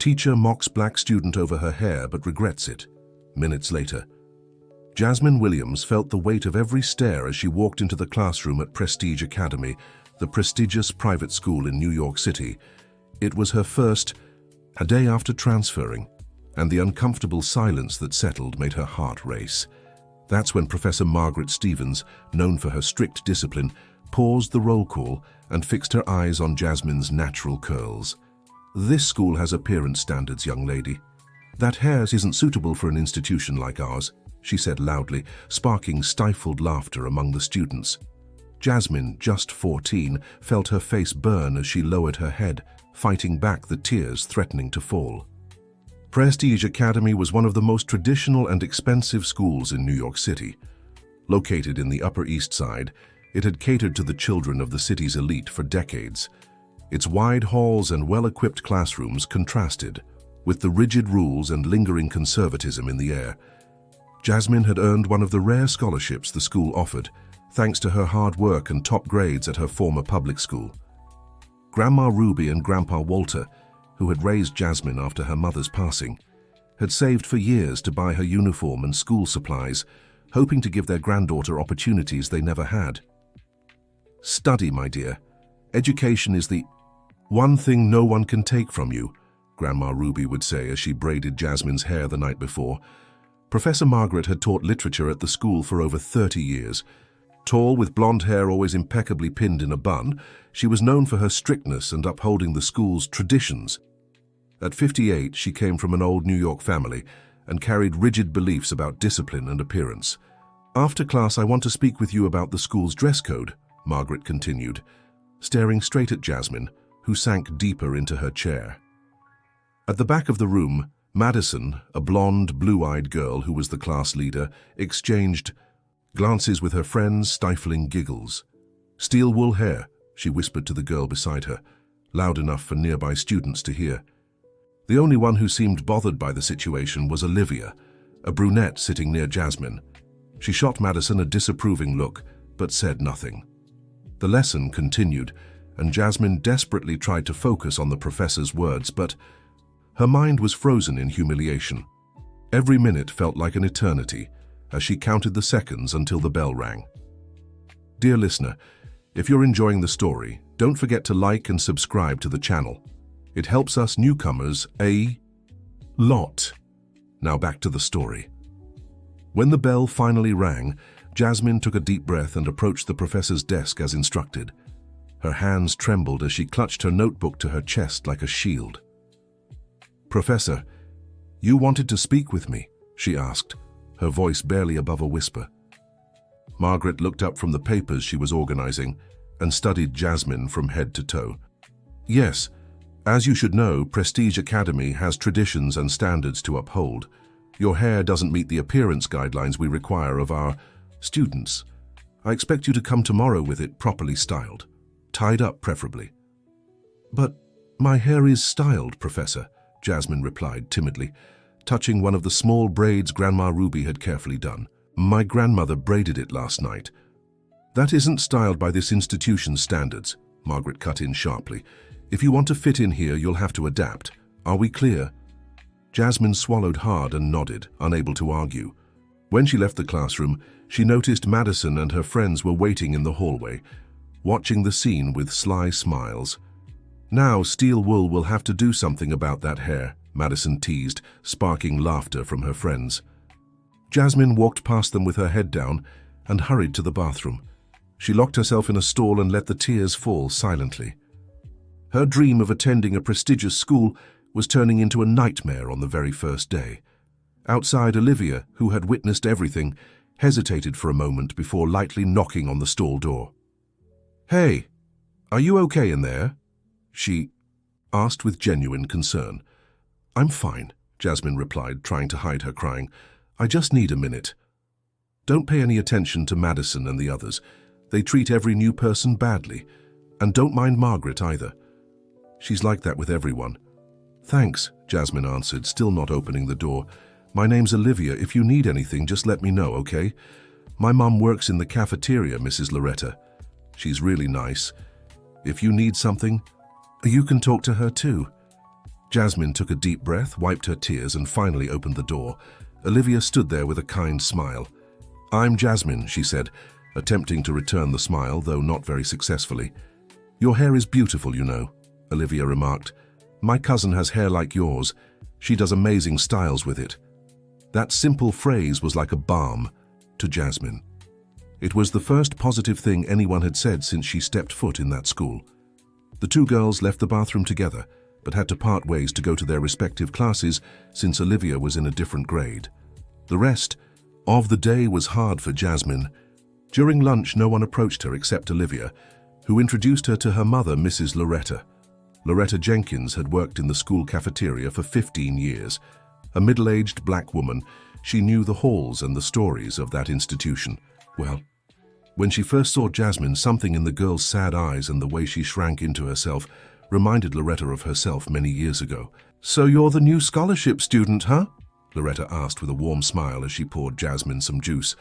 Teacher mocks black student over her hair but regrets it. Minutes later. Jasmine Williams felt the weight of every stare as she walked into the classroom at Prestige Academy, the prestigious private school in New York City. It was her first, a day after transferring, and the uncomfortable silence that settled made her heart race. That's when Professor Margaret Stevens, known for her strict discipline, paused the roll call and fixed her eyes on Jasmine's natural curls. "This school has appearance standards, young lady. That hair isn't suitable for an institution like ours," she said loudly, sparking stifled laughter among the students. Jasmine, just 14, felt her face burn as she lowered her head, fighting back the tears threatening to fall. Prestige Academy was one of the most traditional and expensive schools in New York City. Located in the Upper East Side, it had catered to the children of the city's elite for decades. Its wide halls and well-equipped classrooms contrasted with the rigid rules and lingering conservatism in the air. Jasmine had earned one of the rare scholarships the school offered, thanks to her hard work and top grades at her former public school. Grandma Ruby and Grandpa Walter, who had raised Jasmine after her mother's passing, had saved for years to buy her uniform and school supplies, hoping to give their granddaughter opportunities they never had. "Study, my dear. Education is the one thing no one can take from you," Grandma Ruby would say as she braided Jasmine's hair the night before. Professor Margaret had taught literature at the school for over 30 years. Tall, with blonde hair always impeccably pinned in a bun, she was known for her strictness and upholding the school's traditions. At 58, she came from an old New York family and carried rigid beliefs about discipline and appearance. "After class, I want to speak with you about the school's dress code," Margaret continued, staring straight at Jasmine, who sank deeper into her chair. At the back of the room, Madison, a blonde, blue-eyed girl who was the class leader, exchanged glances with her friends, stifling giggles. "Steel wool hair," she whispered to the girl beside her, loud enough for nearby students to hear. The only one who seemed bothered by the situation was Olivia, a brunette sitting near Jasmine. She shot Madison a disapproving look, but said nothing. The lesson continued, and Jasmine desperately tried to focus on the professor's words, but her mind was frozen in humiliation. Every minute felt like an eternity as she counted the seconds until the bell rang. Dear listener, if you're enjoying the story, don't forget to like and subscribe to the channel. It helps us newcomers a lot. Now back to the story. When the bell finally rang, Jasmine took a deep breath and approached the professor's desk as instructed. Her hands trembled as she clutched her notebook to her chest like a shield. "Professor, you wanted to speak with me?" she asked, her voice barely above a whisper. Margaret looked up from the papers she was organizing and studied Jasmine from head to toe. "Yes, as you should know, Prestige Academy has traditions and standards to uphold. Your hair doesn't meet the appearance guidelines we require of our students. I expect you to come tomorrow with it properly styled, tied up preferably." "But my hair is styled, Professor," Jasmine replied timidly, touching one of the small braids Grandma Ruby had carefully done. "My grandmother braided it last night." "That isn't styled by this institution's standards," Margaret cut in sharply. "If you want to fit in here, you'll have to adapt. Are we clear?" Jasmine swallowed hard and nodded, unable to argue. When she left the classroom, she noticed Madison and her friends were waiting in the hallway, watching the scene with sly smiles. "Now Steel Wool will have to do something about that hair," Madison teased, sparking laughter from her friends. Jasmine walked past them with her head down and hurried to the bathroom. She locked herself in a stall and let the tears fall silently. Her dream of attending a prestigious school was turning into a nightmare on the very first day. Outside, Olivia, who had witnessed everything, hesitated for a moment before lightly knocking on the stall door. "Hey, are you okay in there?" she asked with genuine concern. "I'm fine," Jasmine replied, trying to hide her crying. "I just need a minute." "Don't pay any attention to Madison and the others. They treat every new person badly. And don't mind Margaret either. She's like that with everyone." "Thanks," Jasmine answered, still not opening the door. "My name's Olivia. If you need anything, just let me know, okay? My mom works in the cafeteria, Mrs. Loretta. She's really nice. If you need something, you can talk to her too." Jasmine took a deep breath, wiped her tears, and finally opened the door. Olivia stood there with a kind smile. "I'm Jasmine," she said, attempting to return the smile, though not very successfully. "Your hair is beautiful, you know," Olivia remarked. "My cousin has hair like yours. She does amazing styles with it." That simple phrase was like a balm to Jasmine. It was the first positive thing anyone had said since she stepped foot in that school. The two girls left the bathroom together, but had to part ways to go to their respective classes since Olivia was in a different grade. The rest of the day was hard for Jasmine. During lunch, no one approached her except Olivia, who introduced her to her mother, Mrs. Loretta. Loretta Jenkins had worked in the school cafeteria for 15 years. A middle-aged black woman, she knew the halls and the stories of that institution well. When she first saw Jasmine, something in the girl's sad eyes and the way she shrank into herself reminded Loretta of herself many years ago. "So you're the new scholarship student, huh?" Loretta asked with a warm smile as she poured Jasmine some juice.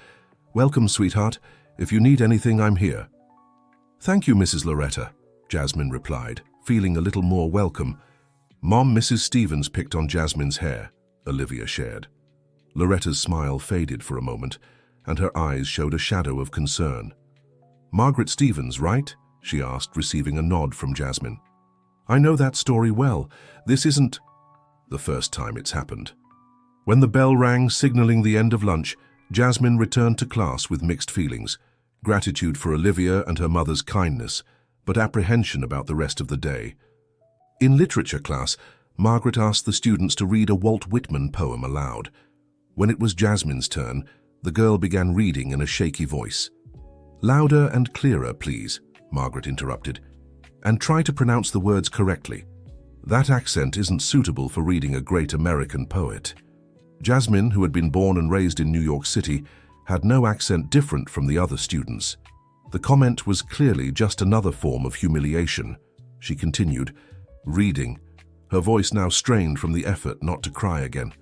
"Welcome, sweetheart. If you need anything, I'm here." "Thank you, Mrs. Loretta," Jasmine replied, feeling a little more welcome. "Mom, Mrs. Stevens picked on Jasmine's hair," Olivia shared. Loretta's smile faded for a moment, and her eyes showed a shadow of concern. "Margaret Stevens, right?" she asked, receiving a nod from Jasmine. "I know that story well. This isn't the first time it's happened." When the bell rang, signaling the end of lunch, Jasmine returned to class with mixed feelings, gratitude for Olivia and her mother's kindness, but apprehension about the rest of the day. In literature class, Margaret asked the students to read a Walt Whitman poem aloud. When it was Jasmine's turn, the girl began reading in a shaky voice. "Louder and clearer, please," Margaret interrupted, "and try to pronounce the words correctly. That accent isn't suitable for reading a great American poet." Jasmine, who had been born and raised in New York City, had no accent different from the other students. The comment was clearly just another form of humiliation. She continued, reading, her voice now strained from the effort not to cry again.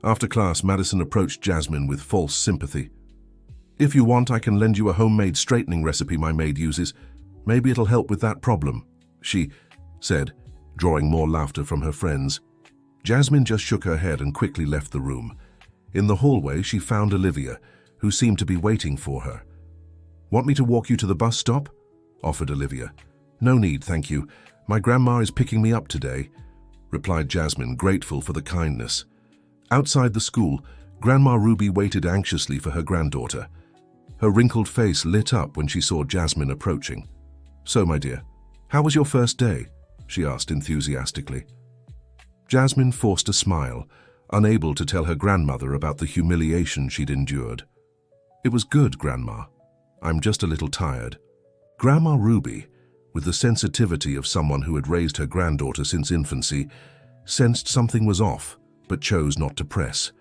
After class, Madison approached Jasmine with false sympathy. "If you want, I can lend you a homemade straightening recipe my maid uses. Maybe it'll help with that problem," she said, drawing more laughter from her friends. Jasmine just shook her head and quickly left the room. In the hallway, she found Olivia, who seemed to be waiting for her. "Want me to walk you to the bus stop?" offered Olivia. "No need, thank you. My grandma is picking me up today," replied Jasmine, grateful for the kindness. Outside the school, Grandma Ruby waited anxiously for her granddaughter. Her wrinkled face lit up when she saw Jasmine approaching. "So, my dear, how was your first day?" she asked enthusiastically. Jasmine forced a smile, unable to tell her grandmother about the humiliation she'd endured. "It was good, Grandma. I'm just a little tired." Grandma Ruby, with the sensitivity of someone who had raised her granddaughter since infancy, sensed something was off, but chose not to press.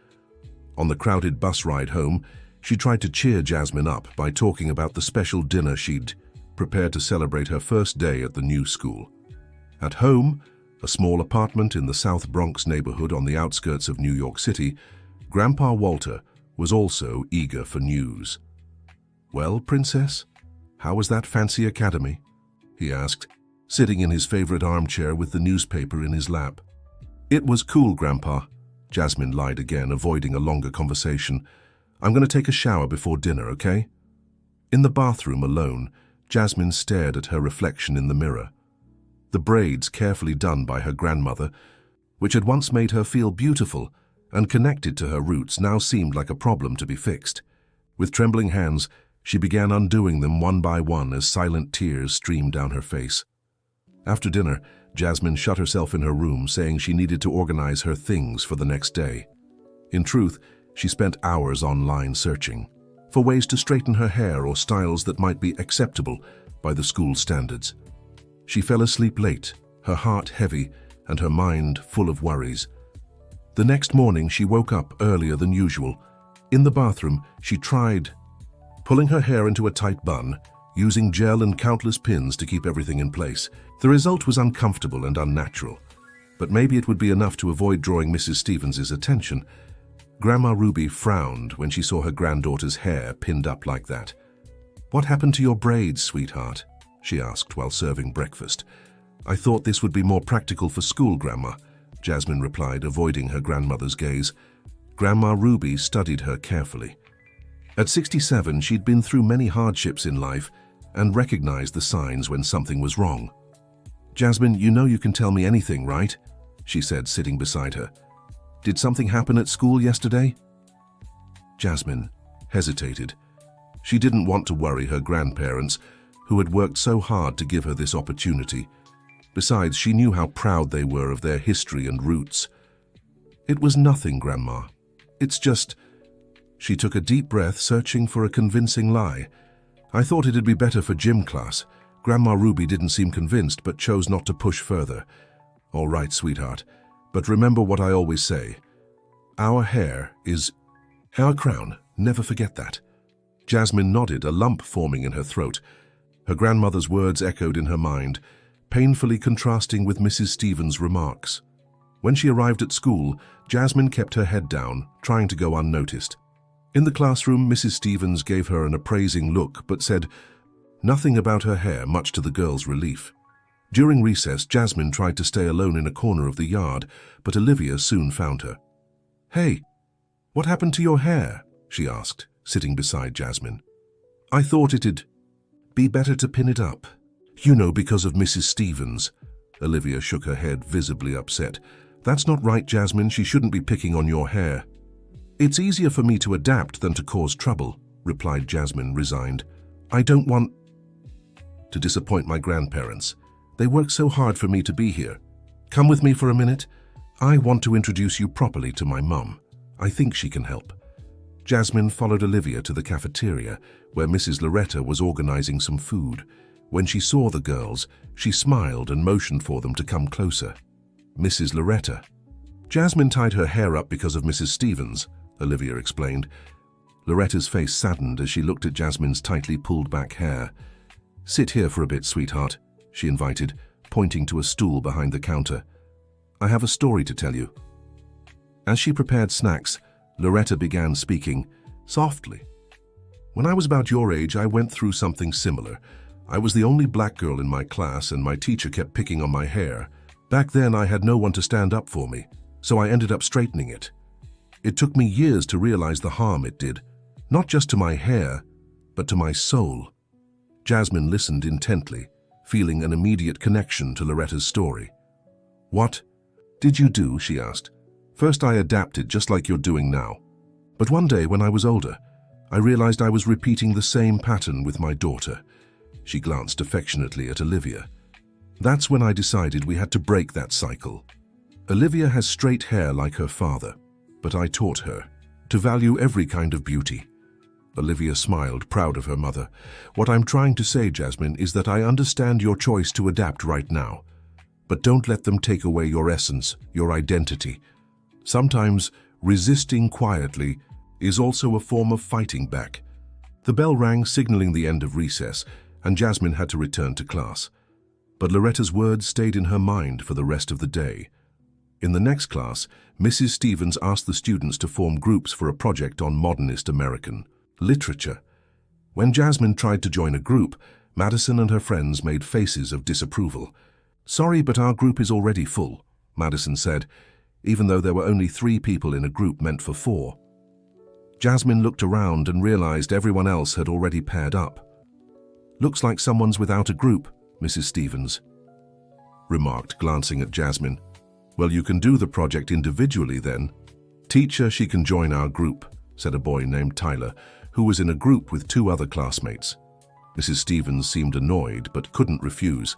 On the crowded bus ride home, she tried to cheer Jasmine up by talking about the special dinner she'd prepared to celebrate her first day at the new school. At home, a small apartment in the South Bronx neighborhood on the outskirts of New York City, Grandpa Walter was also eager for news. "Well, Princess, how was that fancy academy?" he asked, sitting in his favorite armchair with the newspaper in his lap. "It was cool, Grandpa," Jasmine lied again, avoiding a longer conversation. "I'm going to take a shower before dinner, okay?" In the bathroom alone, Jasmine stared at her reflection in the mirror. The braids carefully done by her grandmother, which had once made her feel beautiful and connected to her roots, now seemed like a problem to be fixed. With trembling hands, she began undoing them one by one as silent tears streamed down her face. After dinner, Jasmine shut herself in her room, saying she needed to organize her things for the next day. In truth, she spent hours online searching for ways to straighten her hair or styles that might be acceptable by the school standards. She fell asleep late, her heart heavy and her mind full of worries. The next morning, she woke up earlier than usual. In the bathroom, she tried pulling her hair into a tight bun, using gel and countless pins to keep everything in place. The result was uncomfortable and unnatural, but maybe it would be enough to avoid drawing Mrs. Stevens' attention. Grandma Ruby frowned when she saw her granddaughter's hair pinned up like that. "What happened to your braids, sweetheart?" she asked while serving breakfast. "I thought this would be more practical for school, Grandma," Jasmine replied, avoiding her grandmother's gaze. Grandma Ruby studied her carefully. At 67, she'd been through many hardships in life and recognized the signs when something was wrong. "Jasmine, you know you can tell me anything, right?" she said, sitting beside her. "Did something happen at school yesterday?" Jasmine hesitated. She didn't want to worry her grandparents, who had worked so hard to give her this opportunity. Besides, she knew how proud they were of their history and roots. "It was nothing, Grandma. It's just—" She took a deep breath, searching for a convincing lie. "I thought it'd be better for gym class." Grandma Ruby didn't seem convinced, but chose not to push further. "All right, sweetheart, but remember what I always say. Our hair is our crown. Never forget that." Jasmine nodded, a lump forming in her throat. Her grandmother's words echoed in her mind, painfully contrasting with Mrs. Stevens' remarks. When she arrived at school, Jasmine kept her head down, trying to go unnoticed. In the classroom, Mrs. Stevens gave her an appraising look, but said nothing about her hair, much to the girl's relief. During recess, Jasmine tried to stay alone in a corner of the yard, but Olivia soon found her. "Hey, what happened to your hair?" she asked, sitting beside Jasmine. "I thought it'd be better to pin it up. You know, because of Mrs. Stevens." Olivia shook her head, visibly upset. "That's not right, Jasmine. She shouldn't be picking on your hair." "It's easier for me to adapt than to cause trouble," replied Jasmine, resigned. "I don't want to disappoint my grandparents. They worked so hard for me to be here. Come with me for a minute. I want to introduce you properly to my mum. I think she can help." Jasmine followed Olivia to the cafeteria, where Mrs. Loretta was organizing some food. When she saw the girls, she smiled and motioned for them to come closer. "Mrs. Loretta." "Jasmine tied her hair up because of Mrs. Stevens," Olivia explained. Loretta's face saddened as she looked at Jasmine's tightly pulled back hair. "Sit here for a bit, sweetheart," she invited, pointing to a stool behind the counter. "I have a story to tell you." As she prepared snacks, Loretta began speaking softly. "When I was about your age, I went through something similar. I was the only black girl in my class, and my teacher kept picking on my hair. Back then, I had no one to stand up for me, so I ended up straightening it. It took me years to realize the harm it did, not just to my hair, but to my soul." Jasmine listened intently, feeling an immediate connection to Loretta's story. "What did you do?" she asked. "First, I adapted just like you're doing now. But one day, when I was older, I realized I was repeating the same pattern with my daughter." She glanced affectionately at Olivia. "That's when I decided we had to break that cycle. Olivia has straight hair like her father, but I taught her to value every kind of beauty." Olivia smiled, proud of her mother. "What I'm trying to say, Jasmine, is that I understand your choice to adapt right now, but don't let them take away your essence, your identity. Sometimes resisting quietly is also a form of fighting back." The bell rang, signaling the end of recess, and Jasmine had to return to class. But Loretta's words stayed in her mind for the rest of the day. In the next class, Mrs. Stevens asked the students to form groups for a project on modernist American literature. When Jasmine tried to join a group, Madison and her friends made faces of disapproval. "Sorry, but our group is already full," Madison said, even though there were only 3 people in a group meant for 4. Jasmine looked around and realized everyone else had already paired up. "Looks like someone's without a group," Mrs. Stevens remarked, glancing at Jasmine. "Well, you can do the project individually then." "Teach her she can join our group," said a boy named Tyler, who was in a group with 2 other classmates. Mrs. Stevens seemed annoyed but couldn't refuse.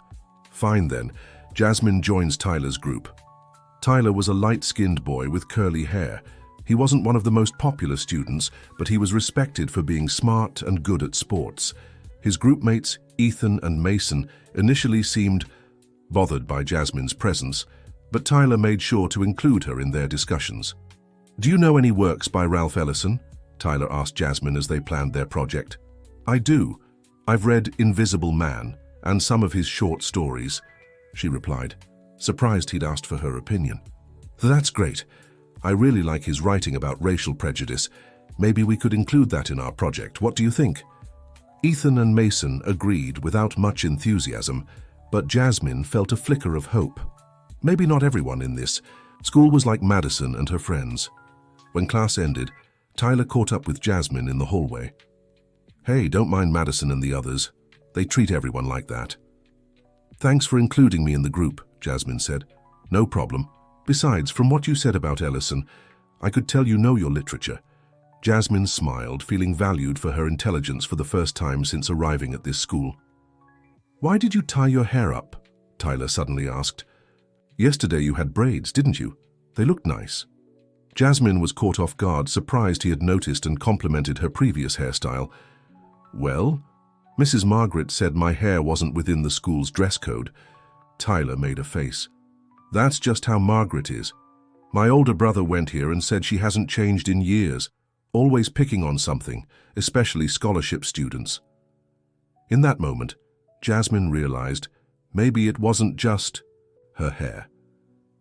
"Fine then, Jasmine joins Tyler's group." Tyler was a light-skinned boy with curly hair. He wasn't one of the most popular students, but he was respected for being smart and good at sports. His groupmates, Ethan and Mason, initially seemed bothered by Jasmine's presence, but Tyler made sure to include her in their discussions. "Do you know any works by Ralph Ellison?" Tyler asked Jasmine as they planned their project. "I do. I've read Invisible Man and some of his short stories," she replied, surprised he'd asked for her opinion. "That's great. I really like his writing about racial prejudice. Maybe we could include that in our project. What do you think?" Ethan and Mason agreed without much enthusiasm, but Jasmine felt a flicker of hope. Maybe not everyone in this School was like Madison and her friends. When class ended, Tyler caught up with Jasmine in the hallway. "Hey, don't mind Madison and the others. They treat everyone like that." "Thanks for including me in the group," Jasmine said. "No problem. Besides, from what you said about Ellison, I could tell you know your literature." Jasmine smiled, feeling valued for her intelligence for the first time since arriving at this school. "Why did you tie your hair up?" Tyler suddenly asked. "Yesterday you had braids, didn't you? They looked nice." Jasmine was caught off guard, surprised he had noticed and complimented her previous hairstyle. "Well, Mrs. Margaret said my hair wasn't within the school's dress code." Tyler made a face. "That's just how Margaret is. My older brother went here and said she hasn't changed in years, always picking on something, especially scholarship students." In that moment, Jasmine realized maybe it wasn't just her hair.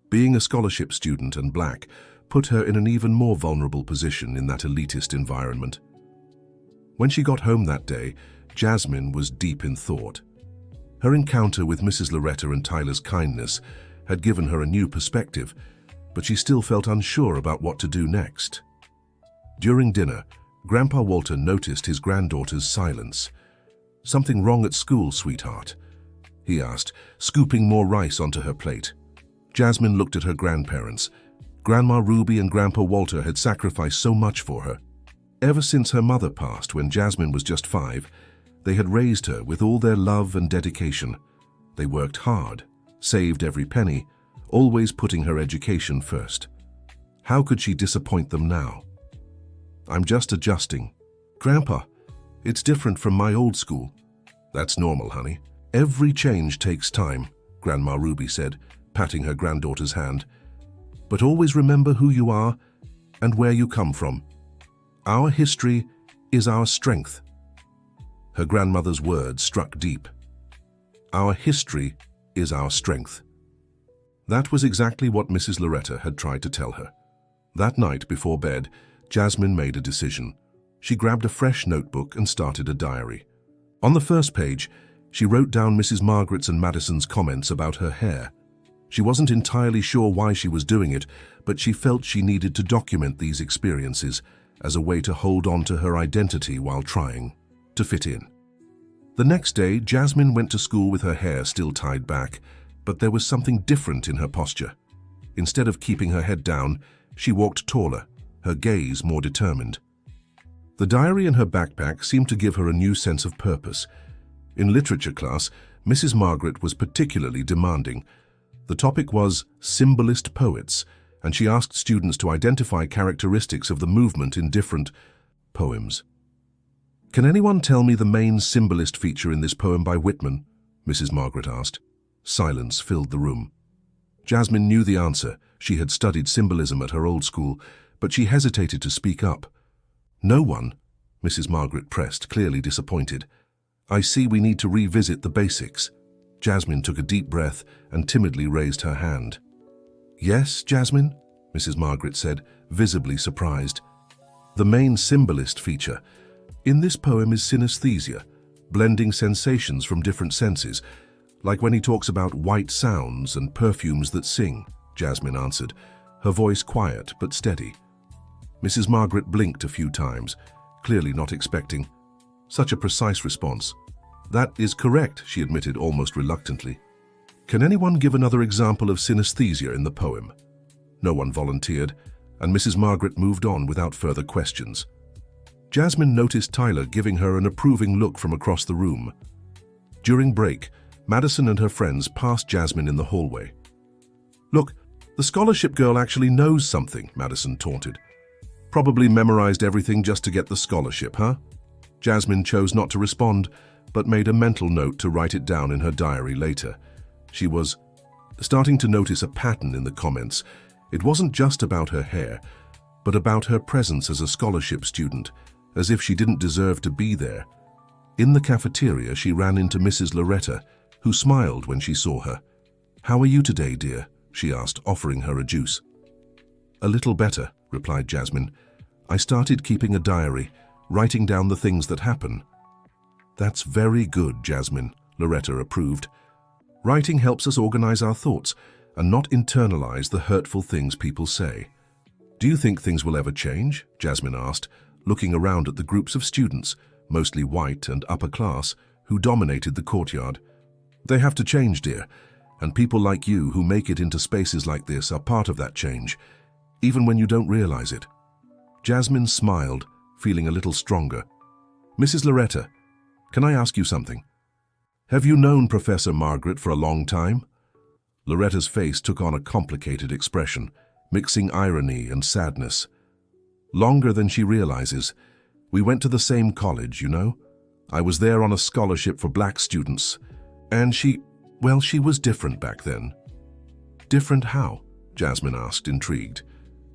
Being a scholarship student and black put her in an even more vulnerable position in that elitist environment. When she got home that day, Jasmine was deep in thought. Her encounter with Mrs. Loretta and Tyler's kindness had given her a new perspective, but she still felt unsure about what to do next. During dinner, Grandpa Walter noticed his granddaughter's silence. "Something wrong at school, sweetheart?" he asked, scooping more rice onto her plate. Jasmine looked at her grandparents. Grandma Ruby and Grandpa Walter had sacrificed so much for her. Ever since her mother passed when Jasmine was just 5, they had raised her with all their love and dedication. They worked hard, saved every penny, always putting her education first. How could she disappoint them now? "I'm just adjusting." "Grandpa, it's different from my old school." "That's normal, honey. Every change takes time," Grandma Ruby said, patting her granddaughter's hand. "But always remember who you are and where you come from. Our history is our strength." Her grandmother's words struck deep. Our history is our strength. That was exactly what Mrs. Loretta had tried to tell her. That night before bed, Jasmine made a decision. She grabbed a fresh notebook and started a diary. On the first page, she wrote down Mrs. Margaret's and Madison's comments about her hair. She wasn't entirely sure why she was doing it, but she felt she needed to document these experiences as a way to hold on to her identity while trying to fit in. The next day, Jasmine went to school with her hair still tied back, but there was something different in her posture. Instead of keeping her head down, she walked taller, her gaze more determined. The diary in her backpack seemed to give her a new sense of purpose. In literature class, Mrs. Margaret was particularly demanding. The topic was symbolist poets, and she asked students to identify characteristics of the movement in different poems. "Can anyone tell me the main symbolist feature in this poem by Whitman?" Mrs. Margaret asked. Silence filled the room. Jasmine knew the answer. She had studied symbolism at her old school, but she hesitated to speak up. "No one," Mrs. Margaret pressed, clearly disappointed. "I see we need to revisit the basics." Jasmine took a deep breath and timidly raised her hand. "Yes, Jasmine?" Mrs. Margaret said, visibly surprised. "The main symbolist feature in this poem is synesthesia, blending sensations from different senses, like when he talks about white sounds and perfumes that sing," Jasmine answered, her voice quiet but steady. Mrs. Margaret blinked a few times, clearly not expecting such a precise response. "That is correct," she admitted almost reluctantly. "Can anyone give another example of synesthesia in the poem?" No one volunteered, and Mrs. Margaret moved on without further questions. Jasmine noticed Tyler giving her an approving look from across the room. During break, Madison and her friends passed Jasmine in the hallway. "Look, the scholarship girl actually knows something," Madison taunted. "Probably memorized everything just to get the scholarship, huh?" Jasmine chose not to respond, but made a mental note to write it down in her diary later. She was starting to notice a pattern in the comments. It wasn't just about her hair, but about her presence as a scholarship student, as if she didn't deserve to be there. In the cafeteria, she ran into Mrs. Loretta, who smiled when she saw her. "How are you today, dear?" she asked, offering her a juice. "A little better," replied Jasmine. "I started keeping a diary, writing down the things that happen." "That's very good, Jasmine," Loretta approved. "Writing helps us organize our thoughts, and not internalize the hurtful things people say. Do you think things will ever change? Jasmine asked, looking around at the groups of students, mostly white and upper class, who dominated the courtyard. They have to change, dear, and people like you who make it into spaces like this are part of that change, even when you don't realize it. Jasmine smiled, feeling a little stronger. Mrs. Loretta, can I ask you something? Have you known Professor Margaret for a long time? Loretta's face took on a complicated expression, mixing irony and sadness. Longer than she realizes. We went to the same college, you know. I was there on a scholarship for black students. And she was different back then. Different how? Jasmine asked, intrigued.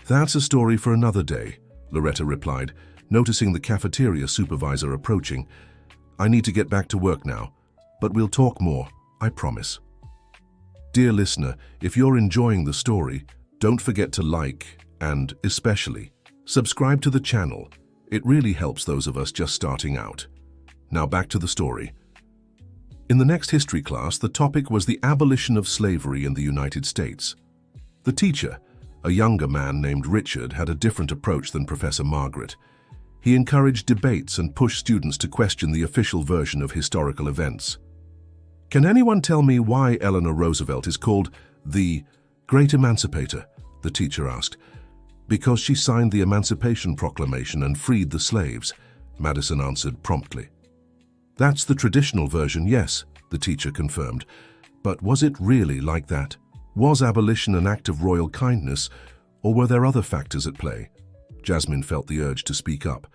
That's a story for another day, Loretta replied, noticing the cafeteria supervisor approaching. I need to get back to work now, but we'll talk more, I promise. Dear listener, if you're enjoying the story, don't forget to like and, especially, subscribe to the channel. It really helps those of us just starting out. Now back to the story. In the next history class, the topic was the abolition of slavery in the United States. The teacher, a younger man named Richard, had a different approach than Professor Margaret. He encouraged debates and pushed students to question the official version of historical events. Can anyone tell me why Eleanor Roosevelt is called the Great Emancipator? The teacher asked. Because she signed the Emancipation Proclamation and freed the slaves, Madison answered promptly. That's the traditional version, yes, the teacher confirmed. But was it really like that? Was abolition an act of royal kindness, or were there other factors at play? Jasmine felt the urge to speak up.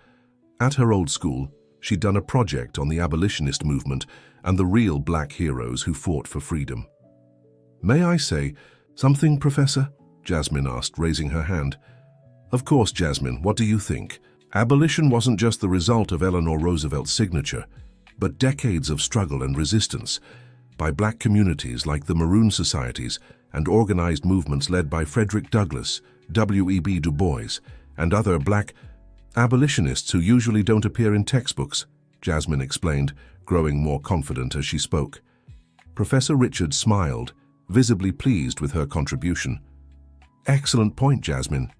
At her old school, she'd done a project on the abolitionist movement and the real black heroes who fought for freedom. May I say something, Professor? Jasmine asked, raising her hand. Of course, Jasmine, what do you think? Abolition wasn't just the result of Eleanor Roosevelt's signature, but decades of struggle and resistance by black communities like the Maroon Societies and organized movements led by Frederick Douglass, W.E.B. Du Bois, and other black abolitionists who usually don't appear in textbooks, Jasmine explained, growing more confident as she spoke. Professor Richard smiled, visibly pleased with her contribution. Excellent point, Jasmine.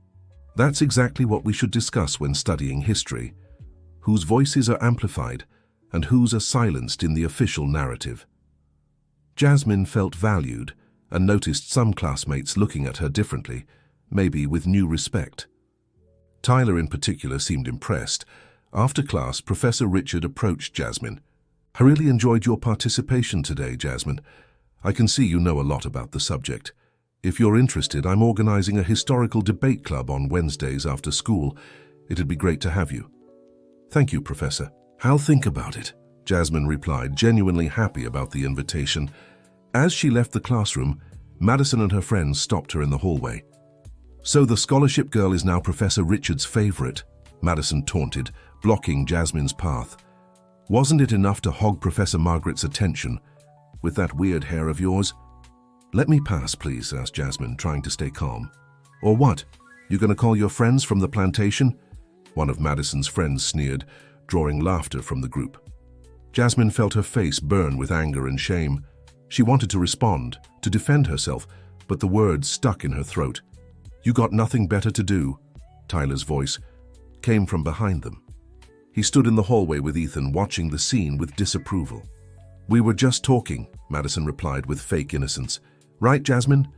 That's exactly what we should discuss when studying history. Whose voices are amplified and whose are silenced in the official narrative. Jasmine felt valued and noticed some classmates looking at her differently, maybe with new respect. Tyler in particular seemed impressed. After class, Professor Richard approached Jasmine. I really enjoyed your participation today, Jasmine. I can see you know a lot about the subject. If you're interested, I'm organizing a historical debate club on Wednesdays after school. It'd be great to have you. Thank you, Professor. I'll think about it, Jasmine replied, genuinely happy about the invitation. As she left the classroom, Madison and her friends stopped her in the hallway. So the scholarship girl is now Professor Richard's favorite, Madison taunted, blocking Jasmine's path. Wasn't it enough to hog Professor Margaret's attention with that weird hair of yours? Let me pass, please, asked Jasmine, trying to stay calm. Or what? You gonna call your friends from the plantation? One of Madison's friends sneered, drawing laughter from the group. Jasmine felt her face burn with anger and shame. She wanted to respond, to defend herself, but the words stuck in her throat. You got nothing better to do, Tyler's voice came from behind them. He stood in the hallway with Ethan, watching the scene with disapproval. We were just talking, Madison replied with fake innocence. Right, Jasmine?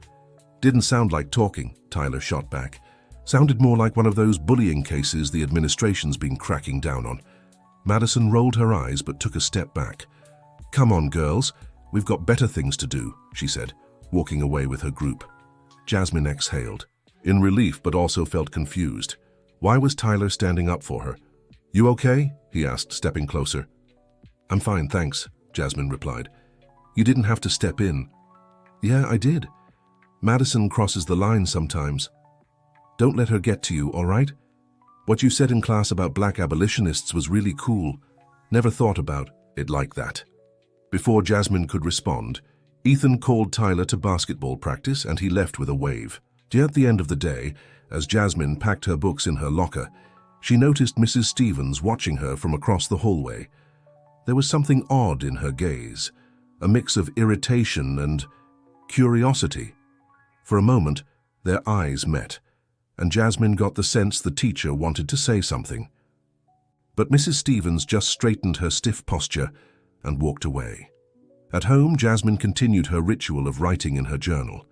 Didn't sound like talking, Tyler shot back. Sounded more like one of those bullying cases the administration's been cracking down on. Madison rolled her eyes but took a step back. Come on, girls. We've got better things to do, she said, walking away with her group. Jasmine exhaled, in relief but also felt confused. Why was Tyler standing up for her? You okay? He asked, stepping closer. I'm fine, thanks, Jasmine replied. You didn't have to step in. Yeah, I did. Madison crosses the line sometimes. Don't let her get to you, all right? What you said in class about black abolitionists was really cool. Never thought about it like that. Before Jasmine could respond, Ethan called Tyler to basketball practice and he left with a wave. At the end of the day, as Jasmine packed her books in her locker, she noticed Mrs. Stevens watching her from across the hallway. There was something odd in her gaze, a mix of irritation and curiosity. For a moment, their eyes met, and Jasmine got the sense the teacher wanted to say something. But Mrs. Stevens just straightened her stiff posture and walked away. At home, Jasmine continued her ritual of writing in her journal.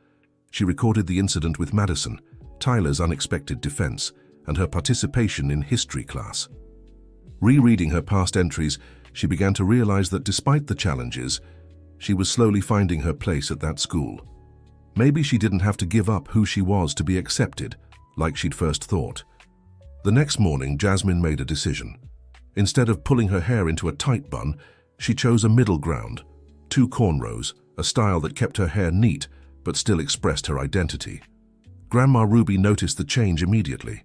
She recorded the incident with Madison, Tyler's unexpected defense, and her participation in history class. Rereading her past entries, she began to realize that despite the challenges, she was slowly finding her place at that school. Maybe she didn't have to give up who she was to be accepted, like she'd first thought. The next morning, Jasmine made a decision. Instead of pulling her hair into a tight bun, she chose a middle ground, 2 cornrows, a style that kept her hair neat but still expressed her identity. Grandma Ruby noticed the change immediately.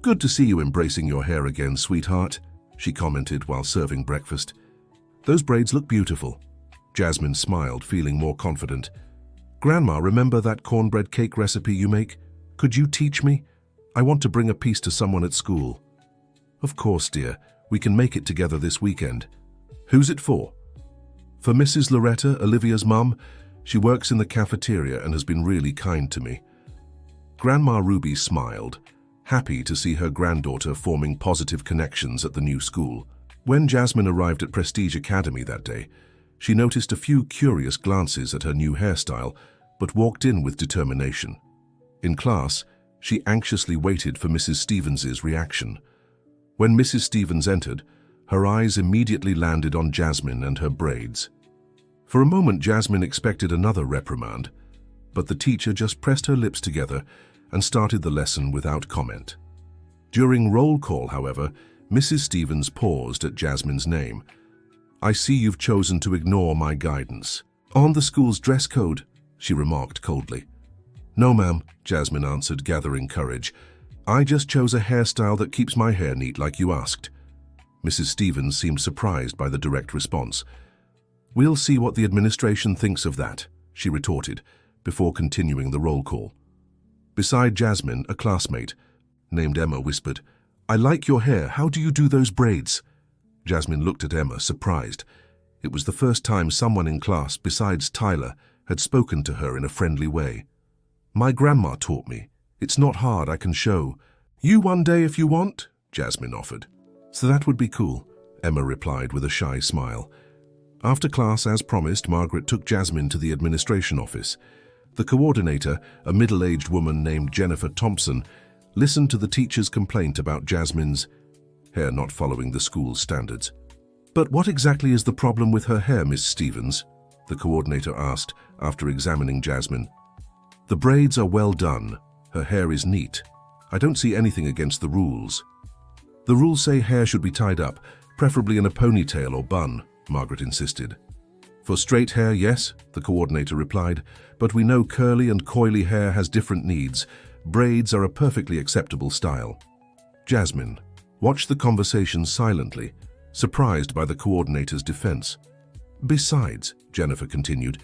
"Good to see you embracing your hair again, sweetheart," she commented while serving breakfast. "Those braids look beautiful." Jasmine smiled, feeling more confident. "Grandma, remember that cornbread cake recipe you make? Could you teach me? I want to bring a piece to someone at school." "Of course, dear. We can make it together this weekend." "Who's it for?" "For Mrs. Loretta, Olivia's mum. She works in the cafeteria and has been really kind to me." Grandma Ruby smiled, happy to see her granddaughter forming positive connections at the new school. When Jasmine arrived at Prestige Academy that day, she noticed a few curious glances at her new hairstyle, but walked in with determination. In class, she anxiously waited for Mrs. Stevens's reaction. When Mrs. Stevens entered, her eyes immediately landed on Jasmine and her braids. For a moment, Jasmine expected another reprimand, but the teacher just pressed her lips together and started the lesson without comment. During roll call, however, Mrs. Stevens paused at Jasmine's name. "I see you've chosen to ignore my guidance." "On the school's dress code," she remarked coldly. "No, ma'am," Jasmine answered, gathering courage. "I just chose a hairstyle that keeps my hair neat like you asked." Mrs. Stevens seemed surprised by the direct response. "We'll see what the administration thinks of that," she retorted, before continuing the roll call. Beside Jasmine, a classmate, named Emma, whispered, "I like your hair. How do you do those braids?" Jasmine looked at Emma, surprised. It was the first time someone in class, besides Tyler, had spoken to her in a friendly way. "My grandma taught me. It's not hard, I can show." "You one day if you want," Jasmine offered. "So that would be cool," Emma replied with a shy smile. After class, as promised, Margaret took Jasmine to the administration office. The coordinator, a middle-aged woman named Jennifer Thompson, listened to the teacher's complaint about Jasmine's hair not following the school's standards. "But what exactly is the problem with her hair, Miss Stevens?" the coordinator asked after examining Jasmine. "The braids are well done. Her hair is neat. I don't see anything against the rules." "The rules say hair should be tied up, preferably in a ponytail or bun," Margaret insisted. "For straight hair, yes," the coordinator replied, "but we know curly and coily hair has different needs. Braids are a perfectly acceptable style." Jasmine watched the conversation silently, surprised by the coordinator's defense. "Besides," Jennifer continued,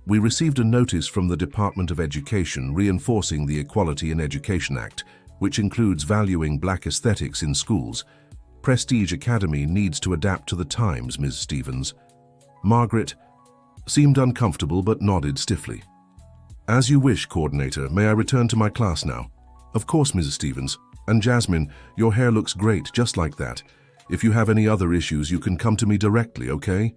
"we received a notice from the Department of Education reinforcing the Equality in Education Act, which includes valuing black aesthetics in schools. Prestige Academy needs to adapt to the times, Ms. Stevens." Margaret seemed uncomfortable but nodded stiffly. "As you wish, coordinator. May I return to my class now?" "Of course, Mrs. Stevens. And Jasmine, your hair looks great, just like that. If you have any other issues, you can come to me directly, okay?"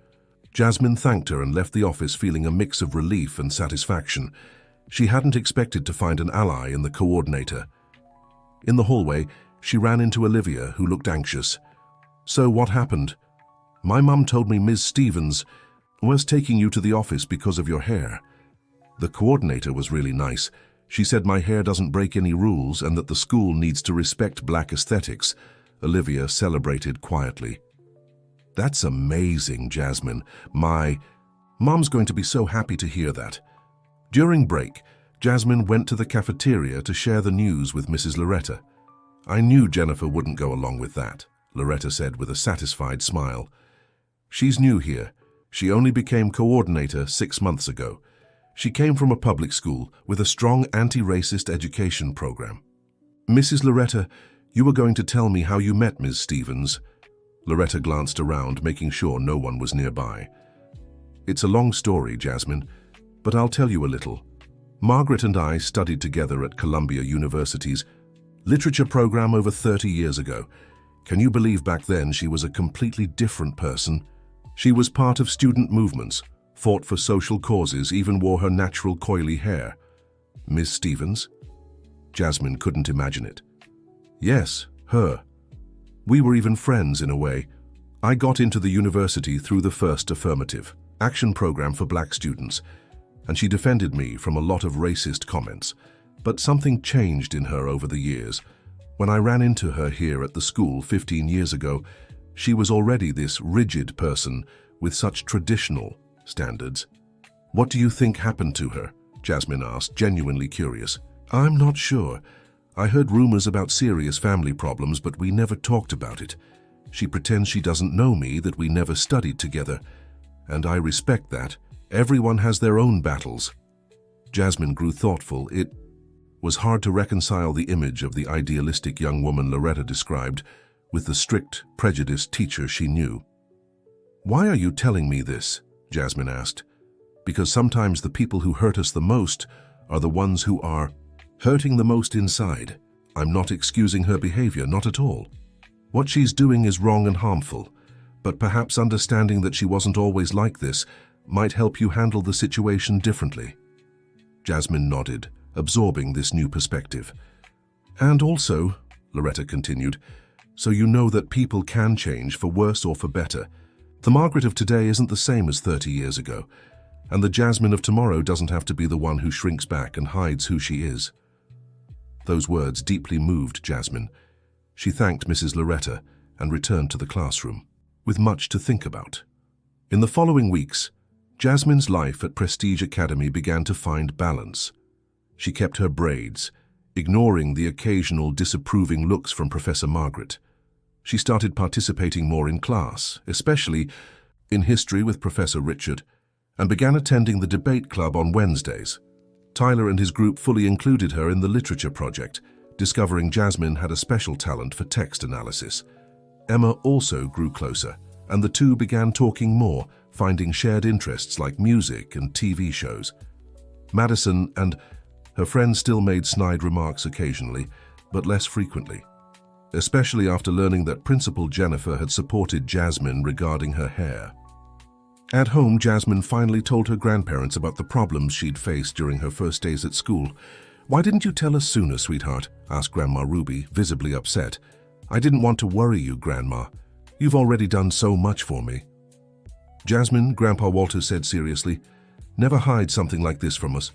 Jasmine thanked her and left the office feeling a mix of relief and satisfaction. She hadn't expected to find an ally in the coordinator. In the hallway, she ran into Olivia, who looked anxious. "So what happened?" "My mum told me Ms. Stevens was taking you to the office because of your hair. The coordinator was really nice. She said my hair doesn't break any rules and that the school needs to respect black aesthetics." Olivia celebrated quietly. "That's amazing, Jasmine. My mum's going to be so happy to hear that." During break, Jasmine went to the cafeteria to share the news with Mrs. Loretta. "I knew Jennifer wouldn't go along with that," Loretta said with a satisfied smile. "She's new here. She only became coordinator 6 months ago. She came from a public school with a strong anti-racist education program." "Mrs. Loretta, you were going to tell me how you met Ms. Stevens." Loretta glanced around, making sure no one was nearby. "It's a long story, Jasmine, but I'll tell you a little. Margaret and I studied together at Columbia University's literature program over 30 years ago. Can you believe back then she was a completely different person? She was part of student movements, fought for social causes, even wore her natural coily hair. Miss Stevens? Jasmine couldn't imagine it. Yes, her. We were even friends in a way. I got into the university through the first affirmative action program for black students, and she defended me from a lot of racist comments. But something changed in her over the years. When I ran into her here at the school 15 years ago, she was already this rigid person with such traditional standards. What do you think happened to her? Jasmine asked, genuinely curious. I'm not sure. I heard rumors about serious family problems, but we never talked about it. She pretends she doesn't know me, that we never studied together. And I respect that. Everyone has their own battles. Jasmine grew thoughtful. It was hard to reconcile the image of the idealistic young woman Loretta described with the strict, prejudiced teacher she knew. Why are you telling me this? Jasmine asked. Because sometimes the people who hurt us the most are the ones who are hurting the most inside. I'm not excusing her behavior, not at all. What she's doing is wrong and harmful, but perhaps understanding that she wasn't always like this might help you handle the situation differently. Jasmine nodded, absorbing this new perspective. And also, Loretta continued, so you know that people can change for worse or for better. The Margaret of today isn't the same as 30 years ago, and the Jasmine of tomorrow doesn't have to be the one who shrinks back and hides who she is. Those words deeply moved Jasmine. She thanked Mrs. Loretta and returned to the classroom, with much to think about. In the following weeks, Jasmine's life at Prestige Academy began to find balance. She kept her braids, ignoring the occasional disapproving looks from Professor Margaret. She started participating more in class, especially in history with Professor Richard, and began attending the debate club on Wednesdays. Tyler and his group fully included her in the literature project, discovering Jasmine had a special talent for text analysis. Emma also grew closer, and the two began talking more, finding shared interests like music and TV shows. Madison and her friends still made snide remarks occasionally, but less frequently, especially after learning that Principal Jennifer had supported Jasmine regarding her hair. At home, Jasmine finally told her grandparents about the problems she'd faced during her first days at school. "Why didn't you tell us sooner, sweetheart?" asked Grandma Ruby, visibly upset. "I didn't want to worry you, Grandma. You've already done so much for me." "Jasmine," Grandpa Walter said seriously, "never hide something like this from us.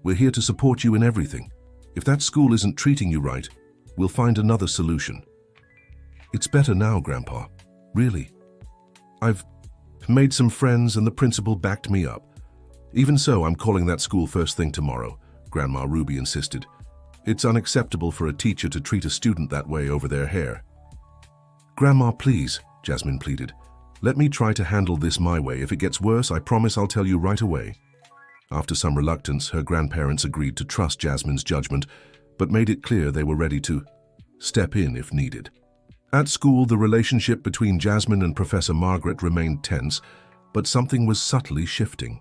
We're here to support you in everything. If that school isn't treating you right, we'll find another solution." "It's better now, Grandpa. Really. I've made some friends and the principal backed me up. Even so, I'm calling that school first thing tomorrow," Grandma Ruby insisted. "It's unacceptable for a teacher to treat a student that way over their hair." "Grandma, please," Jasmine pleaded. "Let me try to handle this my way. If it gets worse, I promise I'll tell you right away." After some reluctance, her grandparents agreed to trust Jasmine's judgment, but made it clear they were ready to step in if needed. At school, the relationship between Jasmine and Professor Margaret remained tense, but something was subtly shifting.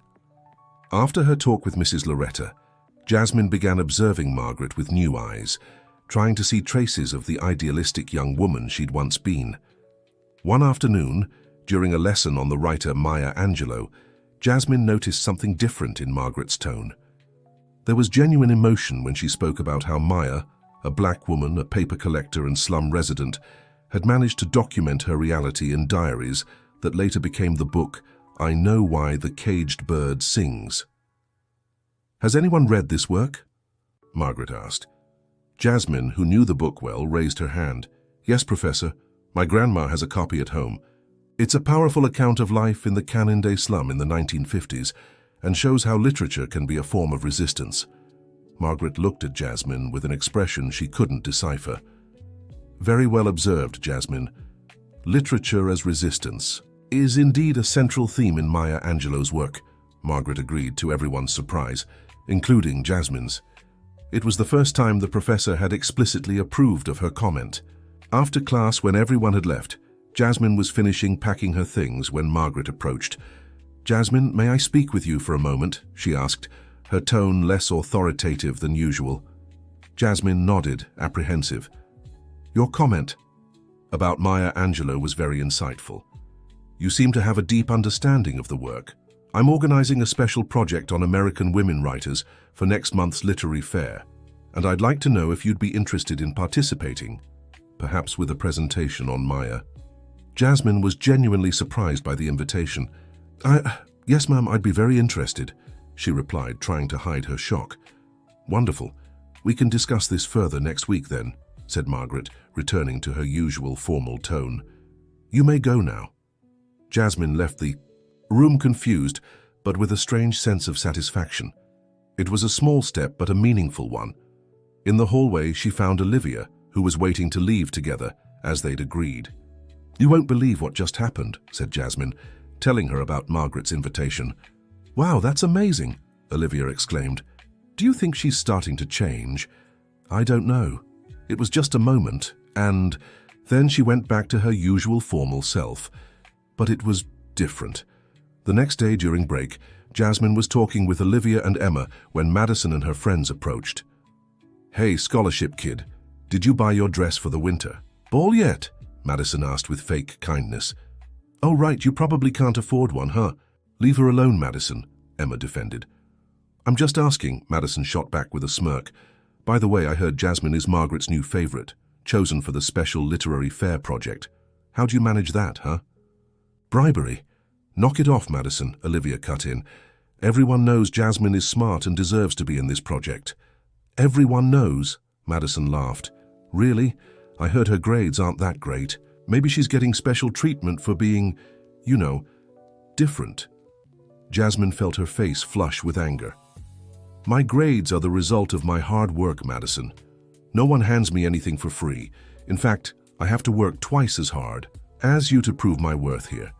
After her talk with Mrs. Loretta, Jasmine began observing Margaret with new eyes, trying to see traces of the idealistic young woman she'd once been. One afternoon, during a lesson on the writer Maya Angelou, Jasmine noticed something different in Margaret's tone. There was genuine emotion when she spoke about how Maya, a black woman, a paper collector and slum resident, had managed to document her reality in diaries that later became the book I Know Why the Caged Bird Sings. "Has anyone read this work?" Margaret asked. Jasmine, who knew the book well, raised her hand. "Yes, Professor. My grandma has a copy at home. It's a powerful account of life in the Canandaigua slum in the 1950s and shows how literature can be a form of resistance." Margaret looked at Jasmine with an expression she couldn't decipher. "Very well observed, Jasmine. Literature as resistance is indeed a central theme in Maya Angelou's work," Margaret agreed, to everyone's surprise, including Jasmine's. It was the first time the professor had explicitly approved of her comment. After class, when everyone had left, Jasmine was finishing packing her things when Margaret approached. "Jasmine, may I speak with you for a moment?" she asked, her tone less authoritative than usual. Jasmine nodded, apprehensive. "Your comment about Maya Angelou was very insightful. You seem to have a deep understanding of the work. I'm organizing a special project on American women writers for next month's literary fair, and I'd like to know if you'd be interested in participating, perhaps with a presentation on Maya." Jasmine was genuinely surprised by the invitation. Yes, ma'am, I'd be very interested," she replied, trying to hide her shock. "Wonderful. We can discuss this further next week then," said Margaret, returning to her usual formal tone. "You may go now." Jasmine left the room confused, but with a strange sense of satisfaction. It was a small step, but a meaningful one. In the hallway, she found Olivia, who was waiting to leave together, as they'd agreed. "You won't believe what just happened," said Jasmine, telling her about Margaret's invitation. "Wow, that's amazing," Olivia exclaimed. "Do you think she's starting to change?" "I don't know. It was just a moment, and then she went back to her usual formal self. But it was different." The next day during break, Jasmine was talking with Olivia and Emma when Madison and her friends approached. "Hey, scholarship kid, did you buy your dress for the winter ball yet?" Madison asked with fake kindness. "Oh right, you probably can't afford one, huh? Leave her alone, Madison," Emma defended. "I'm just asking," Madison shot back with a smirk. "By the way, I heard Jasmine is Margaret's new favorite, chosen for the special literary fair project. How do you manage that, huh?" "Bribery? Knock it off, Madison," Olivia cut in. "Everyone knows Jasmine is smart and deserves to be in this project." "Everyone knows?" Madison laughed. "Really? I heard her grades aren't that great. Maybe she's getting special treatment for being, you know, different." Jasmine felt her face flush with anger. "My grades are the result of my hard work, Madison. No one hands me anything for free. In fact, I have to work twice as hard as you to prove my worth here."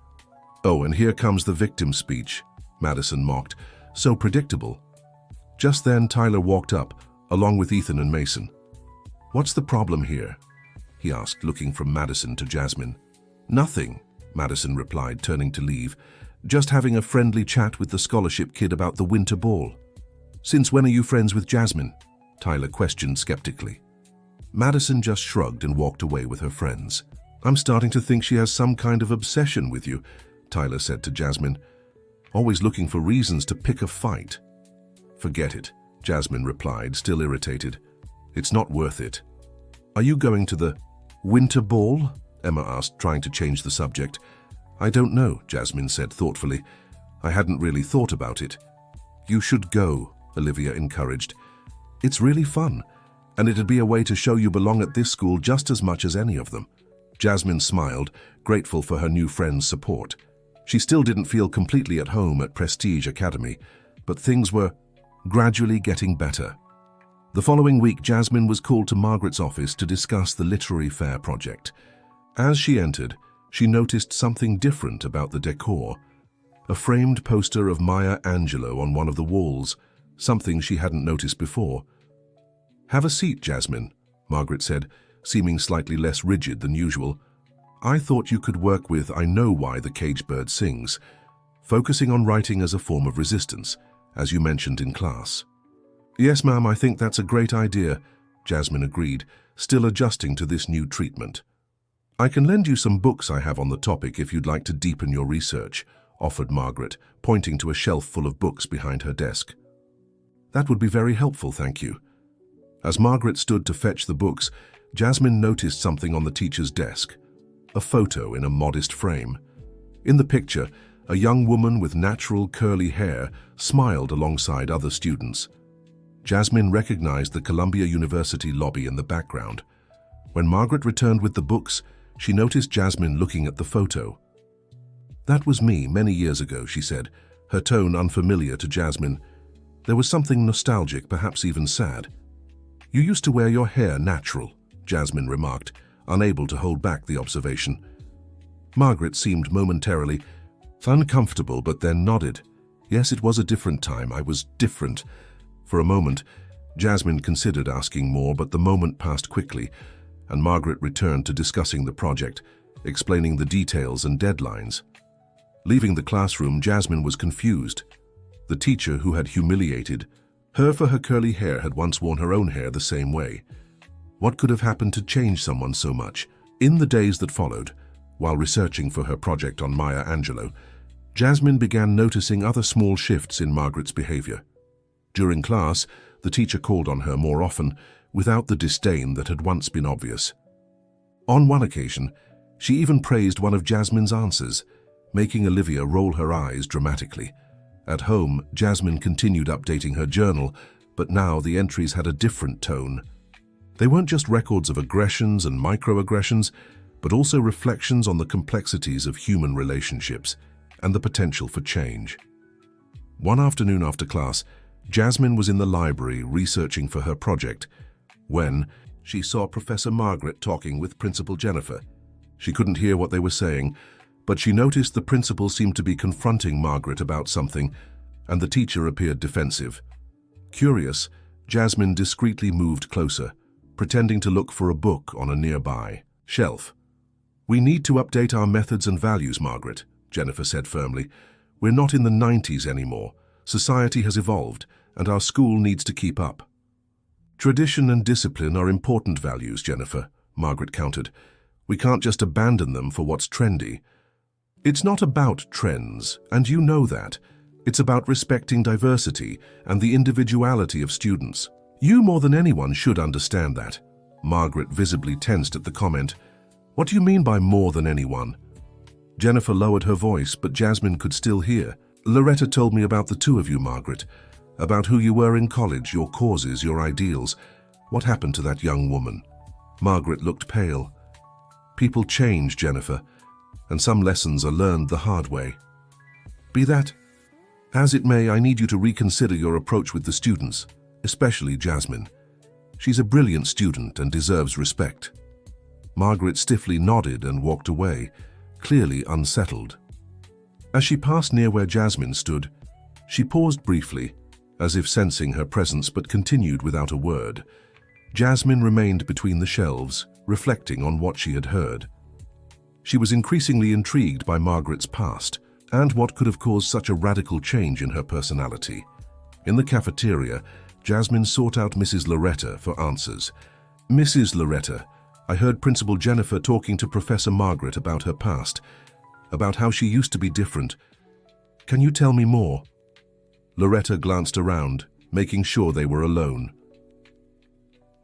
"Oh, and here comes the victim speech," Madison mocked. "So predictable." Just then, Tyler walked up, along with Ethan and Mason. "What's the problem here?" he asked, looking from Madison to Jasmine. "Nothing," Madison replied, turning to leave. "Just having a friendly chat with the scholarship kid about the winter ball." "Since when are you friends with Jasmine?" Tyler questioned skeptically. Madison just shrugged and walked away with her friends. "I'm starting to think she has some kind of obsession with you," Tyler said to Jasmine. "Always looking for reasons to pick a fight." "Forget it," Jasmine replied, still irritated. "It's not worth it." "Are you going to the winter ball?" Emma asked, trying to change the subject. "I don't know," Jasmine said thoughtfully. "I hadn't really thought about it." "You should go," Olivia encouraged. "It's really fun, and it'd be a way to show you belong at this school just as much as any of them." Jasmine smiled, grateful for her new friend's support. She still didn't feel completely at home at Prestige Academy, but things were gradually getting better. The following week, Jasmine was called to Margaret's office to discuss the literary fair project. As she entered, she noticed something different about the decor. A framed poster of Maya Angelou on one of the walls, something she hadn't noticed before. "Have a seat, Jasmine," Margaret said, seeming slightly less rigid than usual. "I thought you could work with I Know Why the Caged Bird Sings, focusing on writing as a form of resistance, as you mentioned in class." "Yes, ma'am, I think that's a great idea," Jasmine agreed, still adjusting to this new treatment. "I can lend you some books I have on the topic if you'd like to deepen your research," offered Margaret, pointing to a shelf full of books behind her desk. "That would be very helpful, thank you." As Margaret stood to fetch the books, Jasmine noticed something on the teacher's desk. A photo in a modest frame. In the picture, a young woman with natural curly hair smiled alongside other students. Jasmine recognized the Columbia University lobby in the background. When Margaret returned with the books, she noticed Jasmine looking at the photo. "That was me many years ago," she said, her tone unfamiliar to Jasmine. There was something nostalgic, perhaps even sad. "You used to wear your hair natural," Jasmine remarked, unable to hold back the observation. Margaret seemed momentarily uncomfortable, but then nodded. "Yes, it was a different time. I was different." For a moment, Jasmine considered asking more, but the moment passed quickly, and Margaret returned to discussing the project, explaining the details and deadlines. Leaving the classroom, Jasmine was confused. The teacher who had humiliated Her curly hair had once worn her own hair the same way. What could have happened to change someone so much? In the days that followed, while researching for her project on Maya Angelou, Jasmine began noticing other small shifts in Margaret's behavior. During class, the teacher called on her more often, without the disdain that had once been obvious. On one occasion, she even praised one of Jasmine's answers, making Olivia roll her eyes dramatically. At home, Jasmine continued updating her journal, but now the entries had a different tone. They weren't just records of aggressions and microaggressions, but also reflections on the complexities of human relationships and the potential for change. One afternoon after class, Jasmine was in the library researching for her project when she saw Professor Margaret talking with Principal Jennifer. She couldn't hear what they were saying, but she noticed the principal seemed to be confronting Margaret about something, and the teacher appeared defensive. Curious, Jasmine discreetly moved closer, pretending to look for a book on a nearby shelf. "We need to update our methods and values, Margaret," Jennifer said firmly. "We're not in the 90s anymore. Society has evolved, and our school needs to keep up." "Tradition and discipline are important values, Jennifer," Margaret countered. "We can't just abandon them for what's trendy." "It's not about trends, and you know that. It's about respecting diversity and the individuality of students. You more than anyone should understand that." Margaret visibly tensed at the comment. "What do you mean by more than anyone?" Jennifer lowered her voice, but Jasmine could still hear. "Loretta told me about the two of you, Margaret, about who you were in college, your causes, your ideals. What happened to that young woman?" Margaret looked pale. "People change, Jennifer, and some lessons are learned the hard way. Be that as it may, I need you to reconsider your approach with the students, especially Jasmine. She's a brilliant student and deserves respect." Margaret stiffly nodded and walked away, clearly unsettled. As she passed near where Jasmine stood, she paused briefly, as if sensing her presence, but continued without a word. Jasmine remained between the shelves, reflecting on what she had heard. She was increasingly intrigued by Margaret's past and what could have caused such a radical change in her personality. In the cafeteria, Jasmine sought out Mrs. Loretta for answers. "Mrs. Loretta, I heard Principal Jennifer talking to Professor Margaret about her past, about how she used to be different. Can you tell me more?" Loretta glanced around, making sure they were alone.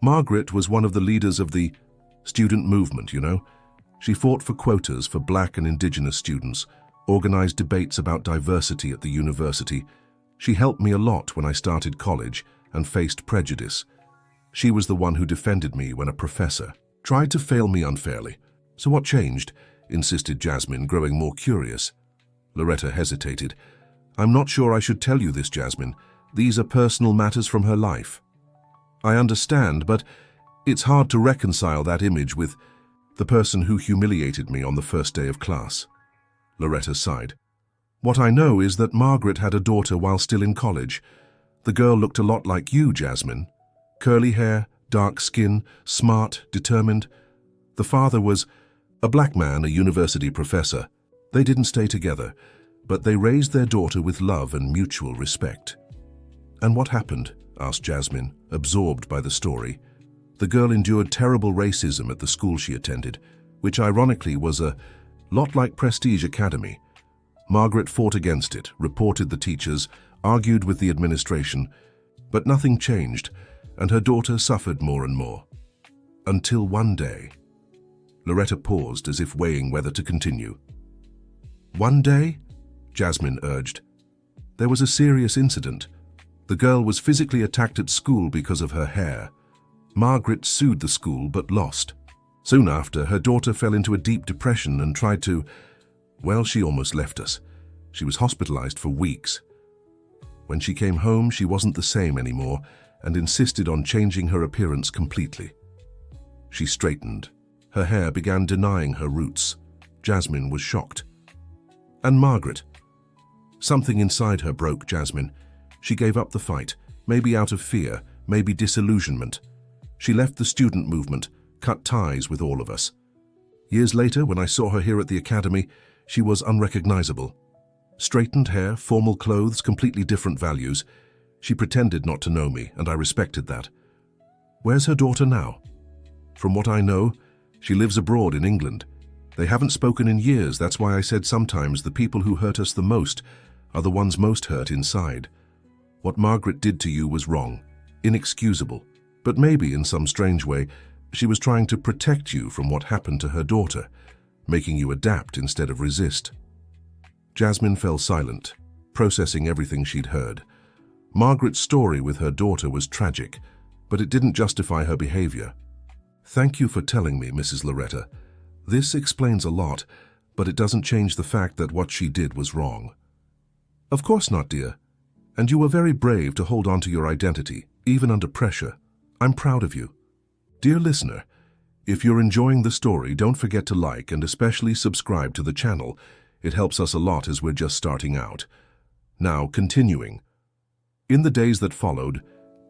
"Margaret was one of the leaders of the student movement, you know. She fought for quotas for Black and Indigenous students, organized debates about diversity at the university. She helped me a lot when I started college and faced prejudice. She was the one who defended me when a professor tried to fail me unfairly." "So what changed?" insisted Jasmine, growing more curious. Loretta hesitated. "I'm not sure I should tell you this, Jasmine. These are personal matters from her life." "I understand, but it's hard to reconcile that image with the person who humiliated me on the first day of class." Loretta sighed. "What I know is that Margaret had a daughter while still in college. The girl looked a lot like you, Jasmine. Curly hair, dark skin, smart, determined. The father was a Black man, a university professor. They didn't stay together, but they raised their daughter with love and mutual respect." "And what happened?" asked Jasmine, absorbed by the story. "The girl endured terrible racism at the school she attended, which ironically was a lot like Prestige Academy. Margaret fought against it, reported the teachers, argued with the administration, but nothing changed, and her daughter suffered more and more. Until one day." Loretta paused as if weighing whether to continue. "One day?" Jasmine urged. "There was a serious incident. The girl was physically attacked at school because of her hair. Margaret sued the school but lost. Soon after, her daughter fell into a deep depression and tried to, well, she almost left us. She was hospitalized for weeks. When she came home, she wasn't the same anymore and insisted on changing her appearance completely. She straightened. Her hair began denying her roots. Jasmine was shocked. And Margaret? Something inside her broke Jasmine. She gave up the fight, maybe out of fear, maybe disillusionment. She left the student movement, cut ties with all of us. Years later, when I saw her here at the academy, she was unrecognizable. Straightened hair, formal clothes, completely different values. She pretended not to know me, and I respected that. Where's her daughter now? From what I know, she lives abroad in England. They haven't spoken in years. That's why I said sometimes the people who hurt us the most are the ones most hurt inside. What Margaret did to you was wrong, inexcusable. But maybe, in some strange way, she was trying to protect you from what happened to her daughter, making you adapt instead of resist. Jasmine fell silent, processing everything she'd heard. Margaret's story with her daughter was tragic, but it didn't justify her behavior. Thank you for telling me, Mrs. Loretta. This explains a lot, but it doesn't change the fact that what she did was wrong. Of course not, dear. And you were very brave to hold on to your identity, even under pressure. I'm proud of you. Dear listener, if you're enjoying the story, don't forget to like and especially subscribe to the channel. It helps us a lot as we're just starting out. Now, continuing. In the days that followed,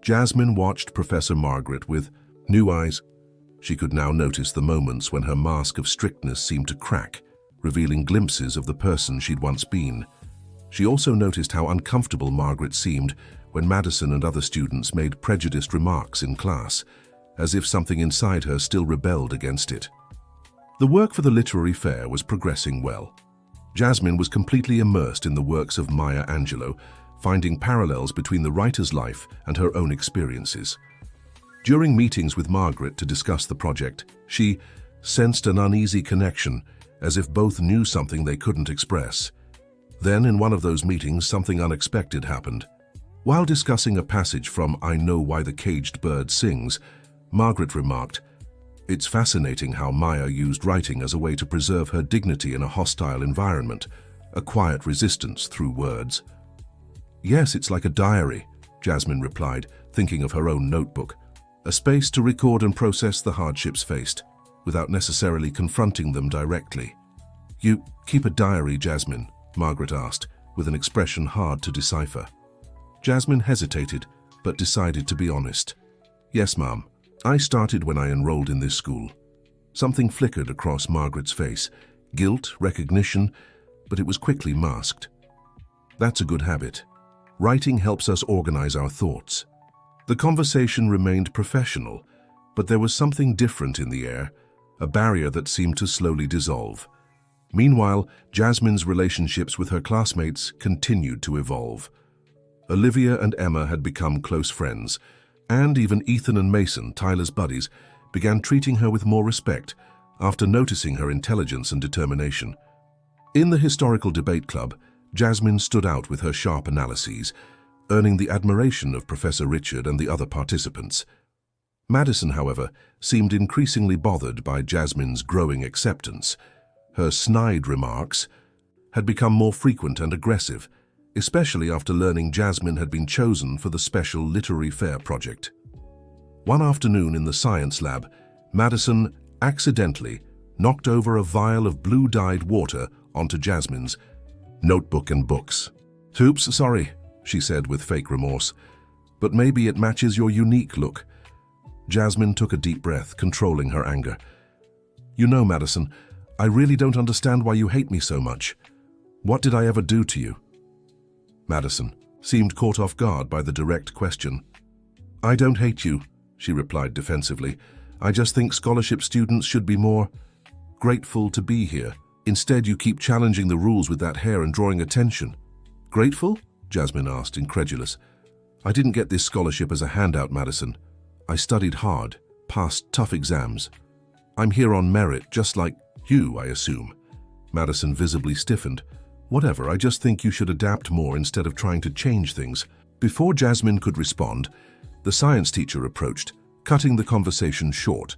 Jasmine watched Professor Margaret with new eyes. She could now notice the moments when her mask of strictness seemed to crack, revealing glimpses of the person she'd once been. She also noticed how uncomfortable Margaret seemed when Madison and other students made prejudiced remarks in class, as if something inside her still rebelled against it. The work for the literary fair was progressing well. Jasmine was completely immersed in the works of Maya Angelou, finding parallels between the writer's life and her own experiences. During meetings with Margaret to discuss the project, she sensed an uneasy connection, as if both knew something they couldn't express. Then, in one of those meetings, something unexpected happened. While discussing a passage from I Know Why the Caged Bird Sings, Margaret remarked, "It's fascinating how Maya used writing as a way to preserve her dignity in a hostile environment, a quiet resistance through words." "Yes, it's like a diary," Jasmine replied, thinking of her own notebook, a space to record and process the hardships faced, without necessarily confronting them directly. "You keep a diary, Jasmine?" Margaret asked, with an expression hard to decipher. Jasmine hesitated, but decided to be honest. "Yes, Ma'am. I started when I enrolled in this school." Something flickered across Margaret's face, guilt, recognition, but it was quickly masked. "That's a good habit. Writing helps us organize our thoughts." The conversation remained professional, but there was something different in the air, a barrier that seemed to slowly dissolve. Meanwhile, Jasmine's relationships with her classmates continued to evolve. Olivia and Emma had become close friends, and even Ethan and Mason, Tyler's buddies, began treating her with more respect after noticing her intelligence and determination. In the historical debate club, Jasmine stood out with her sharp analyses, earning the admiration of Professor Richard and the other participants. Madison, however, seemed increasingly bothered by Jasmine's growing acceptance. Her snide remarks had become more frequent and aggressive, especially after learning Jasmine had been chosen for the special literary fair project. One afternoon in the science lab, Madison accidentally knocked over a vial of blue-dyed water onto Jasmine's notebook and books. "Oops, sorry," she said with fake remorse, "but maybe it matches your unique look." Jasmine took a deep breath, controlling her anger. "You know, Madison, I really don't understand why you hate me so much. What did I ever do to you?" Madison seemed caught off guard by the direct question. "I don't hate you," she replied defensively. "I just think scholarship students should be more grateful to be here. Instead, you keep challenging the rules with that hair and drawing attention." "Grateful?" Jasmine asked, incredulous. "I didn't get this scholarship as a handout, Madison. I studied hard, passed tough exams. I'm here on merit, just like you, I assume." Madison visibly stiffened. "Whatever, I just think you should adapt more instead of trying to change things." Before Jasmine could respond, the science teacher approached, cutting the conversation short.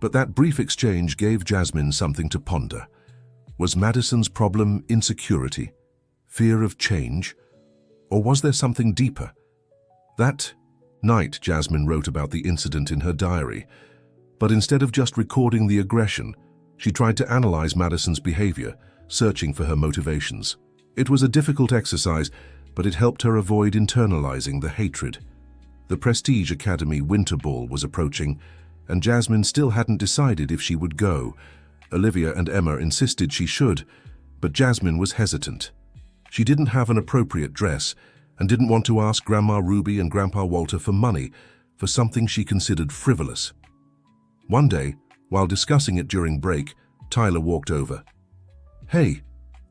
But that brief exchange gave Jasmine something to ponder. Was Madison's problem insecurity, fear of change, or was there something deeper? That night, Jasmine wrote about the incident in her diary, but instead of just recording the aggression, she tried to analyze Madison's behavior, searching for her motivations. It was a difficult exercise, but it helped her avoid internalizing the hatred. The Prestige Academy Winter Ball was approaching, and Jasmine still hadn't decided if she would go. Olivia and Emma insisted she should, but Jasmine was hesitant. She didn't have an appropriate dress, and didn't want to ask Grandma Ruby and Grandpa Walter for money for something she considered frivolous. One day, while discussing it during break, Tyler walked over. "Hey,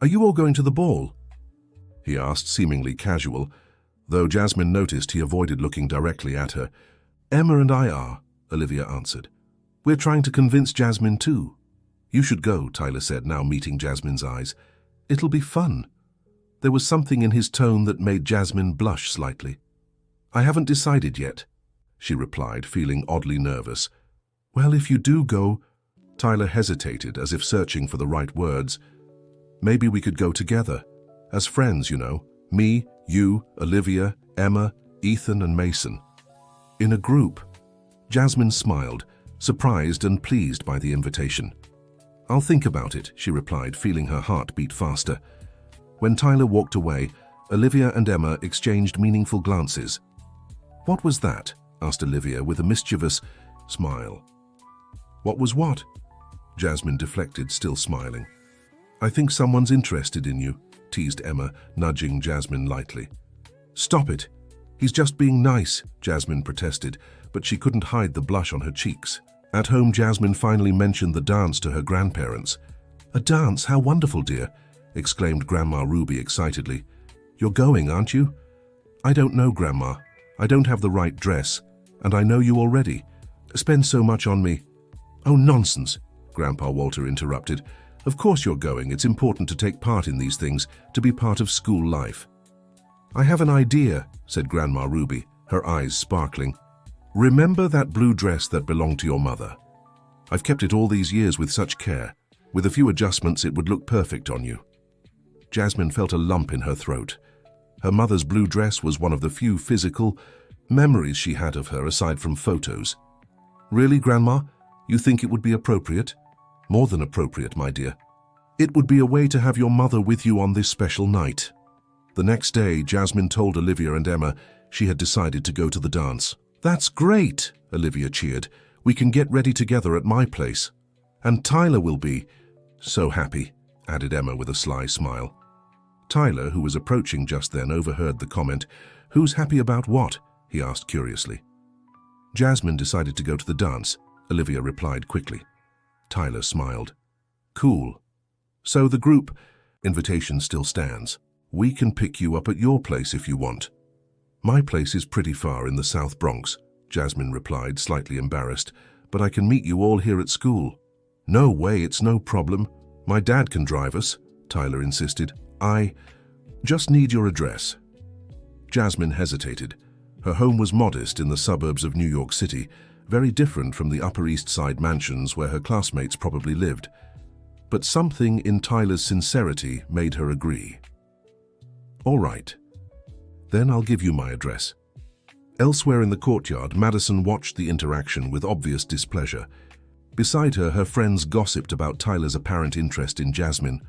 are you all going to the ball?" he asked, seemingly casual, though Jasmine noticed he avoided looking directly at her. "Emma and I are," Olivia answered. "We're trying to convince Jasmine too." "You should go," Tyler said, now meeting Jasmine's eyes. "It'll be fun." There was something in his tone that made Jasmine blush slightly. "I haven't decided yet," she replied, feeling oddly nervous. "Well, if you do go—" Tyler hesitated, as if searching for the right words. "Maybe we could go together. As friends, you know. Me, you, Olivia, Emma, Ethan and Mason. In a group." Jasmine smiled, surprised and pleased by the invitation. "I'll think about it," she replied, feeling her heart beat faster. When Tyler walked away, Olivia and Emma exchanged meaningful glances. "What was that?" asked Olivia with a mischievous smile. "What was what?" Jasmine deflected, still smiling. "I think someone's interested in you," teased Emma, nudging Jasmine lightly. "Stop it. He's just being nice," Jasmine protested, but she couldn't hide the blush on her cheeks. At home, Jasmine finally mentioned the dance to her grandparents. "A dance? How wonderful, dear," exclaimed Grandma Ruby excitedly. "You're going, aren't you?" "I don't know, Grandma. I don't have the right dress, and I know you already. Spend so much on me." "Oh, nonsense," Grandpa Walter interrupted. "Of course you're going. It's important to take part in these things, to be part of school life." "I have an idea," said Grandma Ruby, her eyes sparkling. "Remember that blue dress that belonged to your mother? I've kept it all these years with such care. With a few adjustments, it would look perfect on you." Jasmine felt a lump in her throat. Her mother's blue dress was one of the few physical memories she had of her aside from photos. "Really, Grandma? You think it would be appropriate?" "More than appropriate, my dear. It would be a way to have your mother with you on this special night." The next day, Jasmine told Olivia and Emma she had decided to go to the dance. "That's great," Olivia cheered. "We can get ready together at my place. And Tyler will be so happy," added Emma with a sly smile. Tyler, who was approaching just then, overheard the comment. "Who's happy about what?" he asked curiously. "Jasmine decided to go to the dance," Olivia replied quickly. Tyler smiled. "Cool. So the group invitation still stands. We can pick you up at your place if you want." "My place is pretty far in the South Bronx," Jasmine replied, slightly embarrassed, "but I can meet you all here at school." "No way, it's no problem. My dad can drive us," Tyler insisted. "I just need your address." Jasmine hesitated. Her home was modest in the suburbs of New York City, very different from the Upper East Side mansions where her classmates probably lived. But something in Tyler's sincerity made her agree. "All right. Then I'll give you my address." Elsewhere in the courtyard, Madison watched the interaction with obvious displeasure. Beside her, her friends gossiped about Tyler's apparent interest in Jasmine.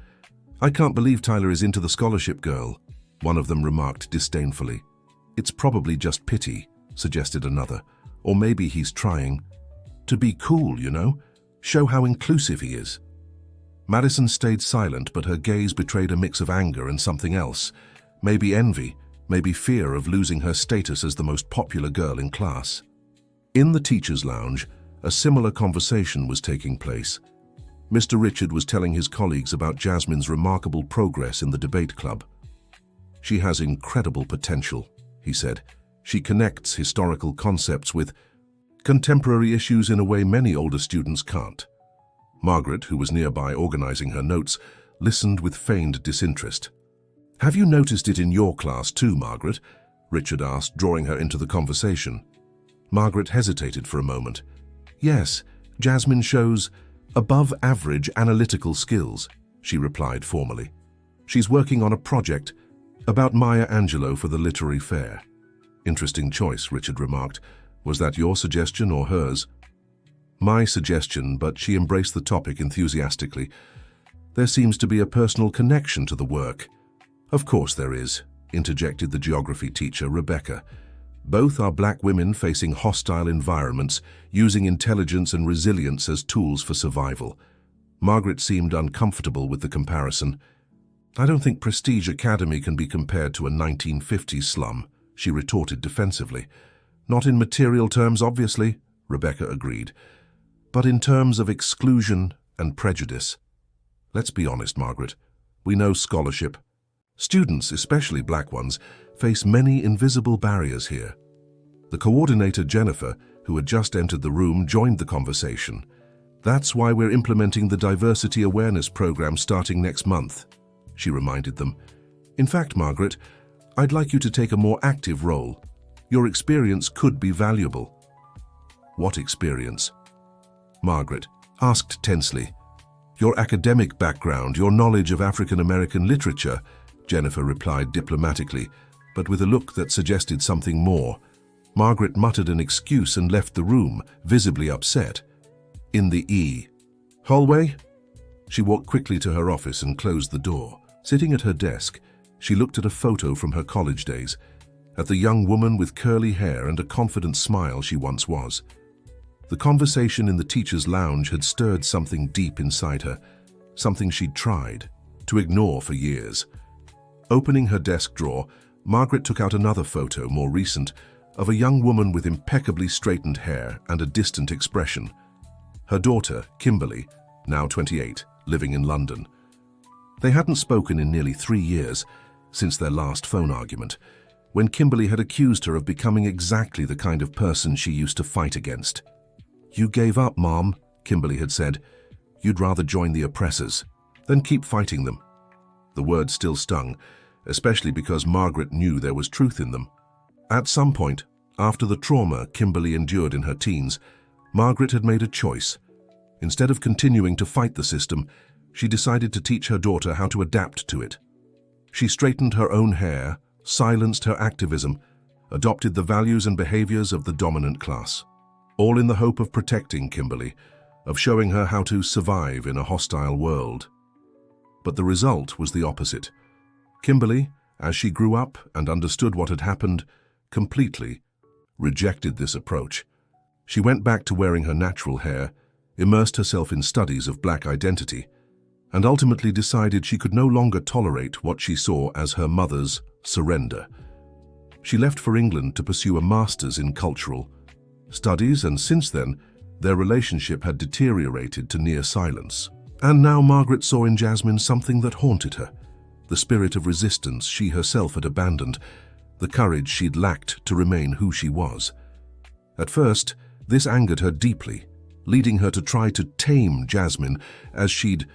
"I can't believe Tyler is into the scholarship girl," one of them remarked disdainfully. "It's probably just pity," suggested another. "Or maybe he's trying to be cool, you know? Show how inclusive he is." Madison stayed silent, but her gaze betrayed a mix of anger and something else. Maybe envy, maybe fear of losing her status as the most popular girl in class. In the teacher's lounge, a similar conversation was taking place. Mr. Richard was telling his colleagues about Jasmine's remarkable progress in the debate club. "She has incredible potential," he said. "She connects historical concepts with contemporary issues in a way many older students can't." Margaret, who was nearby organizing her notes, listened with feigned disinterest. "Have you noticed it in your class too, Margaret?" Richard asked, drawing her into the conversation. Margaret hesitated for a moment. "Yes, Jasmine shows above-average analytical skills," she replied formally. "She's working on a project about Maya Angelou for the literary fair." "Interesting choice," Richard remarked. "Was that your suggestion or hers?" "My suggestion, but she embraced the topic enthusiastically. There seems to be a personal connection to the work." "Of course there is," interjected the geography teacher, Rebecca. "Both are black women facing hostile environments, using intelligence and resilience as tools for survival." Margaret seemed uncomfortable with the comparison. I don't think Prestige Academy can be compared to a 1950s slum, she retorted defensively. Not in material terms, obviously, Rebecca agreed, but in terms of exclusion and prejudice. Let's be honest, Margaret. We know scholarship. Students, especially black ones, face many invisible barriers here. The coordinator, Jennifer, who had just entered the room, joined the conversation. That's why we're implementing the Diversity Awareness Program starting next month, she reminded them. In fact, Margaret, I'd like you to take a more active role. Your experience could be valuable. What experience? Margaret asked tensely. Your academic background, your knowledge of African American literature, Jennifer replied diplomatically, but with a look that suggested something more. Margaret muttered an excuse and left the room, visibly upset. In the hallway, she walked quickly to her office and closed the door. Sitting at her desk, she looked at a photo from her college days, at the young woman with curly hair and a confident smile she once was. The conversation in the teacher's lounge had stirred something deep inside her, something she'd tried to ignore for years. Opening her desk drawer, Margaret took out another photo, more recent, of a young woman with impeccably straightened hair and a distant expression. Her daughter, Kimberly, now 28, living in London. They hadn't spoken in nearly 3 years, since their last phone argument, when Kimberly had accused her of becoming exactly the kind of person she used to fight against. You gave up, Mom, Kimberly had said. You'd rather join the oppressors than keep fighting them. The words still stung, especially because Margaret knew there was truth in them. At some point, after the trauma Kimberly endured in her teens, Margaret had made a choice. Instead of continuing to fight the system, she decided to teach her daughter how to adapt to it. She straightened her own hair, silenced her activism, adopted the values and behaviors of the dominant class, all in the hope of protecting Kimberly, of showing her how to survive in a hostile world. But the result was the opposite. Kimberly, as she grew up and understood what had happened, completely rejected this approach. She went back to wearing her natural hair, immersed herself in studies of black identity, and ultimately decided she could no longer tolerate what she saw as her mother's surrender. She left for England to pursue a master's in cultural studies, and since then, their relationship had deteriorated to near silence. And now Margaret saw in Jasmine something that haunted her, the spirit of resistance she herself had abandoned, the courage she'd lacked to remain who she was. At first, this angered her deeply, leading her to try to tame Jasmine as she'd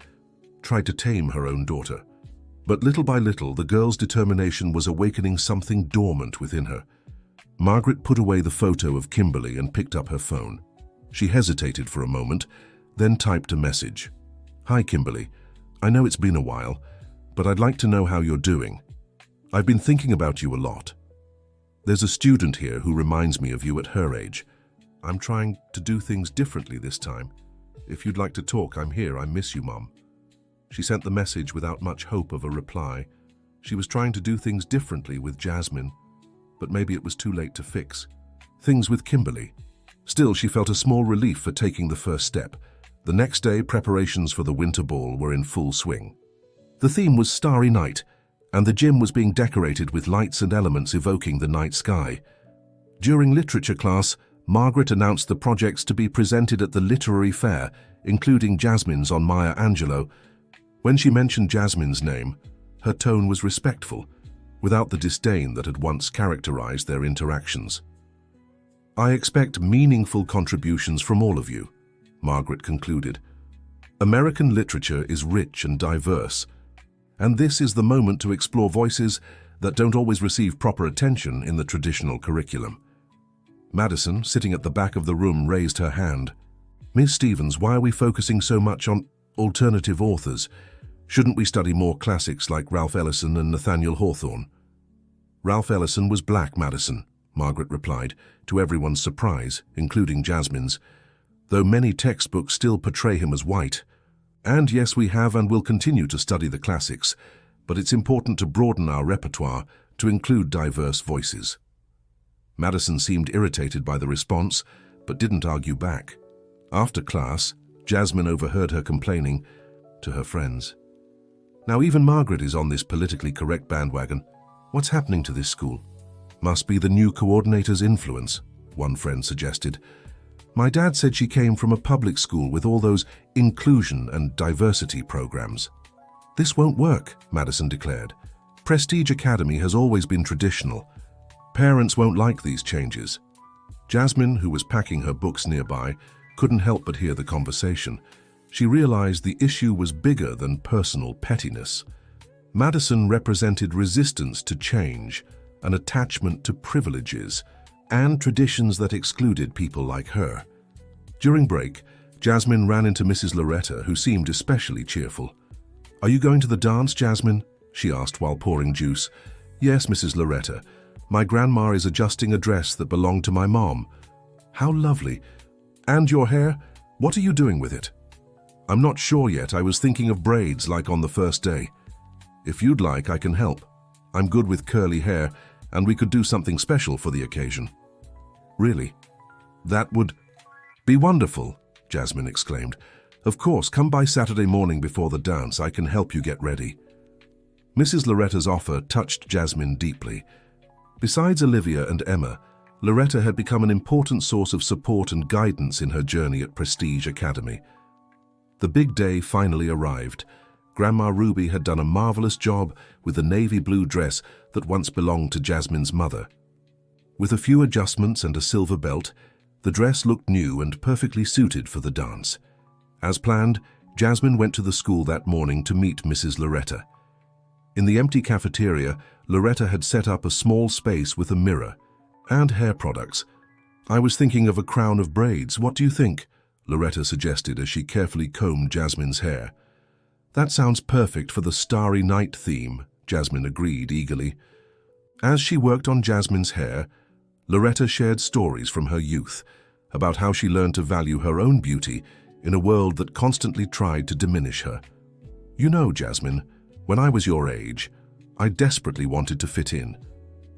tried to tame her own daughter. But little by little, the girl's determination was awakening something dormant within her. Margaret put away the photo of Kimberly and picked up her phone. She hesitated for a moment, then typed a message. Hi, Kimberly. I know it's been a while, but I'd like to know how you're doing. I've been thinking about you a lot. There's a student here who reminds me of you at her age. I'm trying to do things differently this time. If you'd like to talk, I'm here. I miss you, Mom. She sent the message without much hope of a reply. She was trying to do things differently with Jasmine, but maybe it was too late to fix things with Kimberly. Still, she felt a small relief for taking the first step. The next day, preparations for the winter ball were in full swing. The theme was Starry Night, and the gym was being decorated with lights and elements evoking the night sky. During literature class, Margaret announced the projects to be presented at the literary fair, including Jasmine's on Maya Angelou. When she mentioned Jasmine's name, her tone was respectful, without the disdain that had once characterized their interactions. I expect meaningful contributions from all of you, Margaret concluded. American literature is rich and diverse, and this is the moment to explore voices that don't always receive proper attention in the traditional curriculum. Madison, sitting at the back of the room, raised her hand. Ms. Stevens, why are we focusing so much on alternative authors? Shouldn't we study more classics like Ralph Ellison and Nathaniel Hawthorne? Ralph Ellison was black, Madison, Margaret replied, to everyone's surprise, including Jasmine's, though many textbooks still portray him as white. And yes, we have and will continue to study the classics, but it's important to broaden our repertoire to include diverse voices. Madison seemed irritated by the response, but didn't argue back. After class, Jasmine overheard her complaining to her friends. Now even Margaret is on this politically correct bandwagon. What's happening to this school? Must be the new coordinator's influence, one friend suggested. My dad said she came from a public school with all those inclusion and diversity programs. This won't work, Madison declared. Prestige Academy has always been traditional. Parents won't like these changes. Jasmine, who was packing her books nearby, couldn't help but hear the conversation. She realized the issue was bigger than personal pettiness. Madison represented resistance to change, an attachment to privileges, and traditions that excluded people like her. During break, Jasmine ran into Mrs. Loretta, who seemed especially cheerful. "Are you going to the dance, Jasmine?" she asked while pouring juice. "Yes, Mrs. Loretta. My grandma is adjusting a dress that belonged to my mom." "How lovely. And your hair? What are you doing with it?" "I'm not sure yet. I was thinking of braids like on the first day. If you'd like, I can help. I'm good with curly hair, and we could do something special for the occasion." "Really? That would be wonderful," Jasmine exclaimed. "Of course, come by Saturday morning before the dance. I can help you get ready." Mrs. Loretta's offer touched Jasmine deeply. Besides Olivia and Emma, Loretta had become an important source of support and guidance in her journey at Prestige Academy. The big day finally arrived. Grandma Ruby had done a marvelous job with the navy blue dress that once belonged to Jasmine's mother. With a few adjustments and a silver belt, the dress looked new and perfectly suited for the dance. As planned, Jasmine went to the school that morning to meet Mrs. Loretta. In the empty cafeteria, Loretta had set up a small space with a mirror and hair products. "I was thinking of a crown of braids. What do you think?" Loretta suggested as she carefully combed Jasmine's hair. "That sounds perfect for the Starry Night theme," Jasmine agreed eagerly. As she worked on Jasmine's hair, Loretta shared stories from her youth about how she learned to value her own beauty in a world that constantly tried to diminish her. "You know, Jasmine, when I was your age, I desperately wanted to fit in.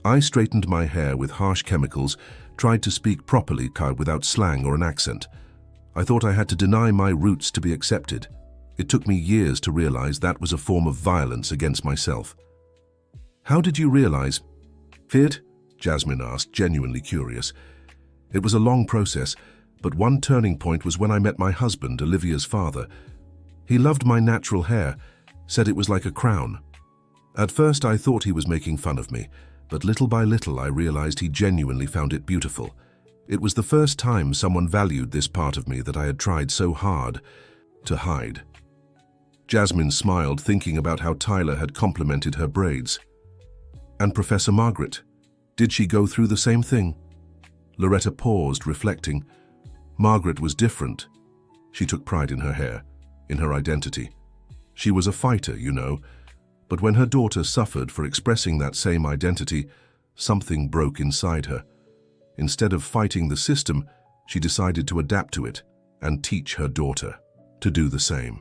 I straightened my hair with harsh chemicals, tried to speak properly without slang or an accent. I thought I had to deny my roots to be accepted. It took me years to realize that was a form of violence against myself." "How did you realize?" "Fit?" Jasmine asked, genuinely curious. "It was a long process, but one turning point was when I met my husband, Olivia's father. He loved my natural hair, said it was like a crown. At first I thought he was making fun of me, but little by little I realized he genuinely found it beautiful. It was the first time someone valued this part of me that I had tried so hard to hide." Jasmine smiled, thinking about how Tyler had complimented her braids. "And Professor Margaret, did she go through the same thing?" Loretta paused, reflecting. Margaret was different. She took pride in her hair, in her identity. She was a fighter, you know, but when her daughter suffered for expressing that same identity, something broke inside her. Instead of fighting the system, she decided to adapt to it and teach her daughter to do the same.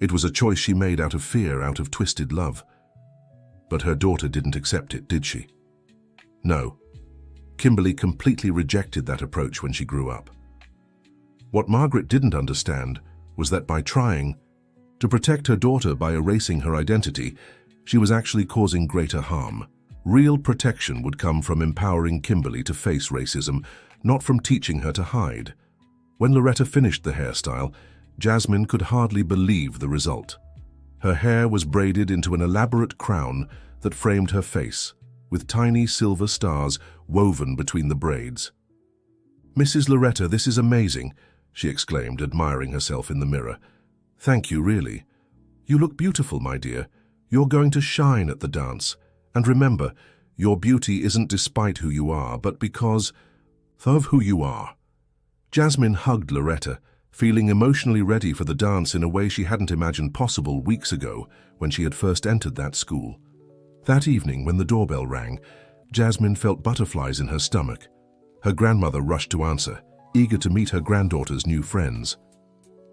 It was a choice she made out of fear, out of twisted love. But her daughter didn't accept it, did she? No. Kimberly completely rejected that approach when she grew up. What Margaret didn't understand was that by trying to protect her daughter by erasing her identity, she was actually causing greater harm. Real protection would come from empowering Kimberly to face racism, not from teaching her to hide. When Loretta finished the hairstyle, Jasmine could hardly believe the result. Her hair was braided into an elaborate crown that framed her face, with tiny silver stars woven between the braids. "Mrs. Loretta, this is amazing," she exclaimed, admiring herself in the mirror. "Thank you, really. You look beautiful, my dear. You're going to shine at the dance. And remember, your beauty isn't despite who you are, but because of who you are." Jasmine hugged Loretta, feeling emotionally ready for the dance in a way she hadn't imagined possible weeks ago when she had first entered that school. That evening, when the doorbell rang, Jasmine felt butterflies in her stomach. Her grandmother rushed to answer, eager to meet her granddaughter's new friends.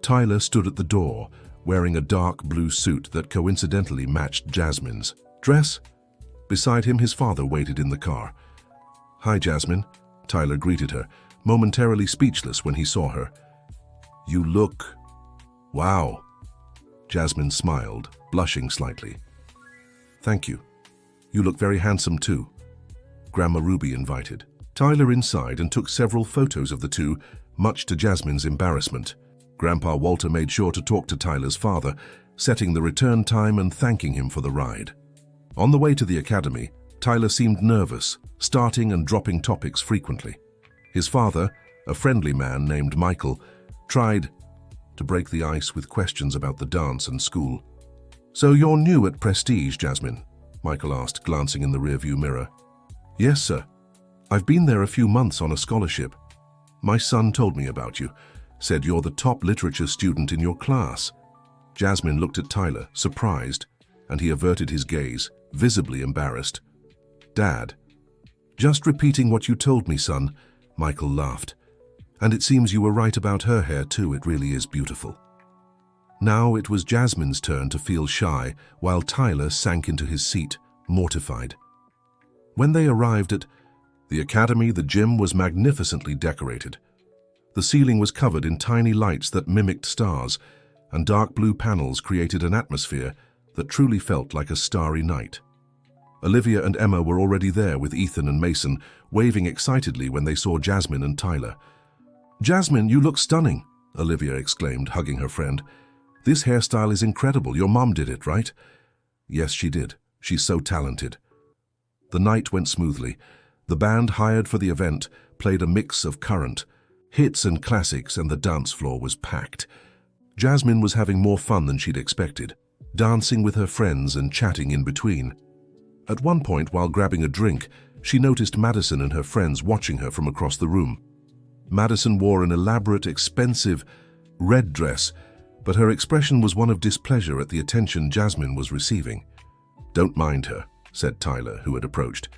Tyler stood at the door, wearing a dark blue suit that coincidentally matched Jasmine's dress. Beside him, his father waited in the car. "Hi, Jasmine," Tyler greeted her, momentarily speechless when he saw her. "You look... wow." Jasmine smiled, blushing slightly. Thank you. You look very handsome too. Grandma Ruby invited Tyler inside and took several photos of the two, much to Jasmine's embarrassment. Grandpa Walter made sure to talk to Tyler's father, setting the return time and thanking him for the ride. On the way to the academy, Tyler seemed nervous, starting and dropping topics frequently. His father, a friendly man named Michael, tried to break the ice with questions about the dance and school. "So you're new at Prestige, Jasmine?" Michael asked, glancing in the rearview mirror. "Yes, sir. I've been there a few months on a scholarship. My son told me about you, said you're the top literature student in your class." Jasmine looked at Tyler, surprised, and he averted his gaze, visibly embarrassed. "Dad." "Just repeating what you told me, son," Michael laughed. "And it seems you were right about her hair too, it really is beautiful." Now it was Jasmine's turn to feel shy, while Tyler sank into his seat, mortified. When they arrived at the academy, the gym was magnificently decorated. The ceiling was covered in tiny lights that mimicked stars, and dark blue panels created an atmosphere that truly felt like a starry night. Olivia and Emma were already there with Ethan and Mason, waving excitedly when they saw Jasmine and Tyler. "Jasmine, you look stunning," Olivia exclaimed, hugging her friend. "This hairstyle is incredible. Your mom did it, right?" "Yes, she did. She's so talented." The night went smoothly. The band hired for the event played a mix of current hits and classics, and the dance floor was packed. Jasmine was having more fun than she'd expected, dancing with her friends and chatting in between. At one point, while grabbing a drink, she noticed Madison and her friends watching her from across the room. Madison wore an elaborate, expensive red dress, but her expression was one of displeasure at the attention Jasmine was receiving. "Don't mind her," said Tyler, who had approached.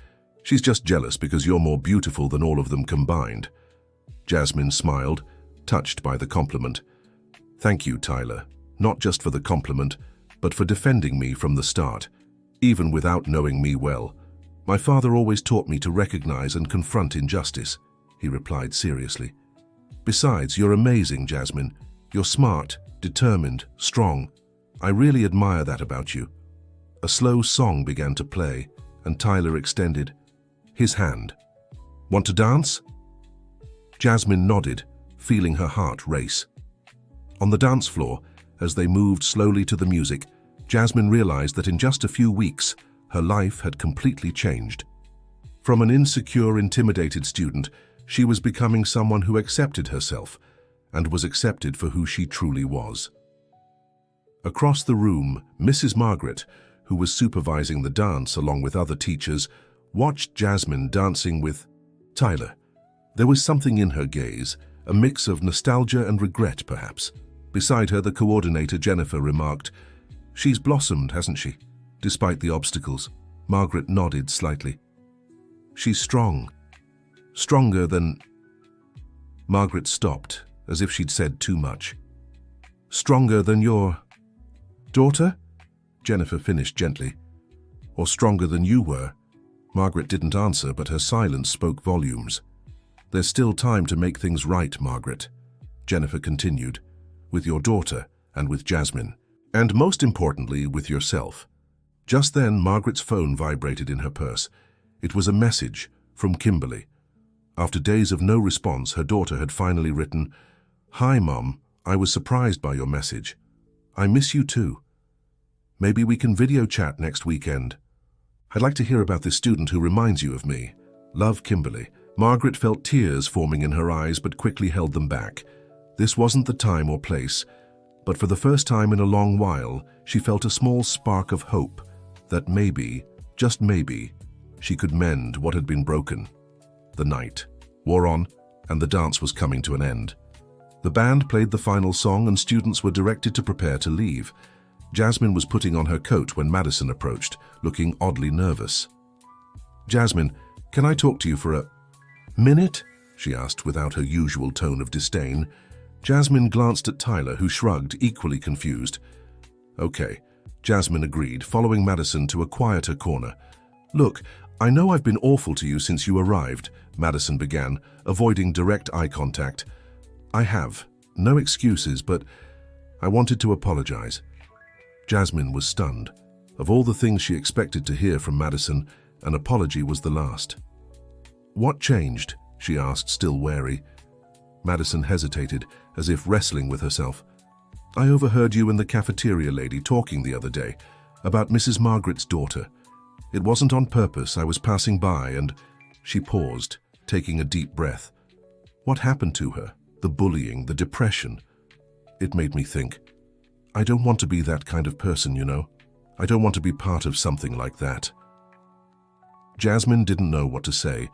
"She's just jealous because you're more beautiful than all of them combined." Jasmine smiled, touched by the compliment. "Thank you, Tyler, not just for the compliment, but for defending me from the start, even without knowing me well. My father always taught me to recognize and confront injustice," he replied seriously. "Besides, you're amazing, Jasmine. You're smart, determined, strong. I really admire that about you." A slow song began to play, and Tyler extended his hand. "Want to dance?" Jasmine nodded, feeling her heart race. On the dance floor, as they moved slowly to the music, Jasmine realized that in just a few weeks, her life had completely changed. From an insecure, intimidated student, she was becoming someone who accepted herself and was accepted for who she truly was. Across the room, Mrs. Margaret, who was supervising the dance along with other teachers, watched Jasmine dancing with Tyler. There was something in her gaze, a mix of nostalgia and regret, perhaps. Beside her, the coordinator, Jennifer, remarked, "She's blossomed, hasn't she?" Despite the obstacles, Margaret nodded slightly. "She's strong. Stronger than—" Margaret stopped, as if she'd said too much. "Stronger than your daughter?" Jennifer finished gently. "Or stronger than you were?" Margaret didn't answer, but her silence spoke volumes. "There's still time to make things right, Margaret," Jennifer continued, "with your daughter and with Jasmine, and most importantly, with yourself." Just then, Margaret's phone vibrated in her purse. It was a message from Kimberly. After days of no response, her daughter had finally written, "Hi, Mom. I was surprised by your message. I miss you too. Maybe we can video chat next weekend. I'd like to hear about this student who reminds you of me. Love, Kimberly." Margaret felt tears forming in her eyes but quickly held them back. This wasn't the time or place, but for the first time in a long while, she felt a small spark of hope that maybe, just maybe, she could mend what had been broken. The night wore on, and the dance was coming to an end. The band played the final song and students were directed to prepare to leave. Jasmine was putting on her coat when Madison approached, looking oddly nervous. "Jasmine, can I talk to you for a minute?" she asked without her usual tone of disdain. Jasmine glanced at Tyler, who shrugged, equally confused. "Okay," Jasmine agreed, following Madison to a quieter corner. "Look, I know I've been awful to you since you arrived," Madison began, avoiding direct eye contact. "I have. No excuses, but I wanted to apologize. Jasmine was stunned. Of all the things she expected to hear from Madison, an apology was the last. "What changed?" she asked, still wary. Madison hesitated, as if wrestling with herself. "I overheard you and the cafeteria lady talking the other day about Mrs. Margaret's daughter. It wasn't on purpose. I was passing by and—" She paused, taking a deep breath. "What happened to her? The bullying, the depression?" It made me think. I don't want to be that kind of person, you know. I don't want to be part of something like that. Jasmine didn't know what to say.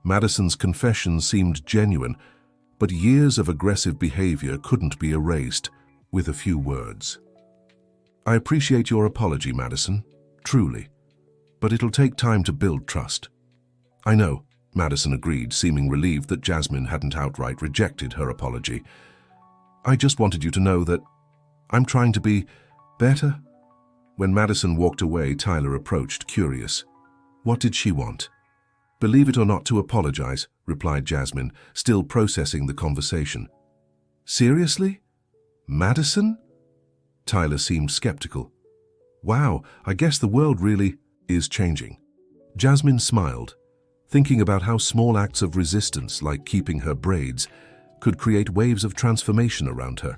Madison's confession seemed genuine, but years of aggressive behavior couldn't be erased with a few words. "I appreciate your apology, Madison, truly, but it'll take time to build trust." "I know," Madison agreed, seeming relieved that Jasmine hadn't outright rejected her apology. "I just wanted you to know that I'm trying to be better." When Madison walked away, Tyler approached, curious. What did she want? "Believe it or not, to apologize," replied Jasmine, still processing the conversation. "Seriously? Madison?" Tyler seemed skeptical. "Wow, I guess the world really is changing." Jasmine smiled, thinking about how small acts of resistance, like keeping her braids, could create waves of transformation around her.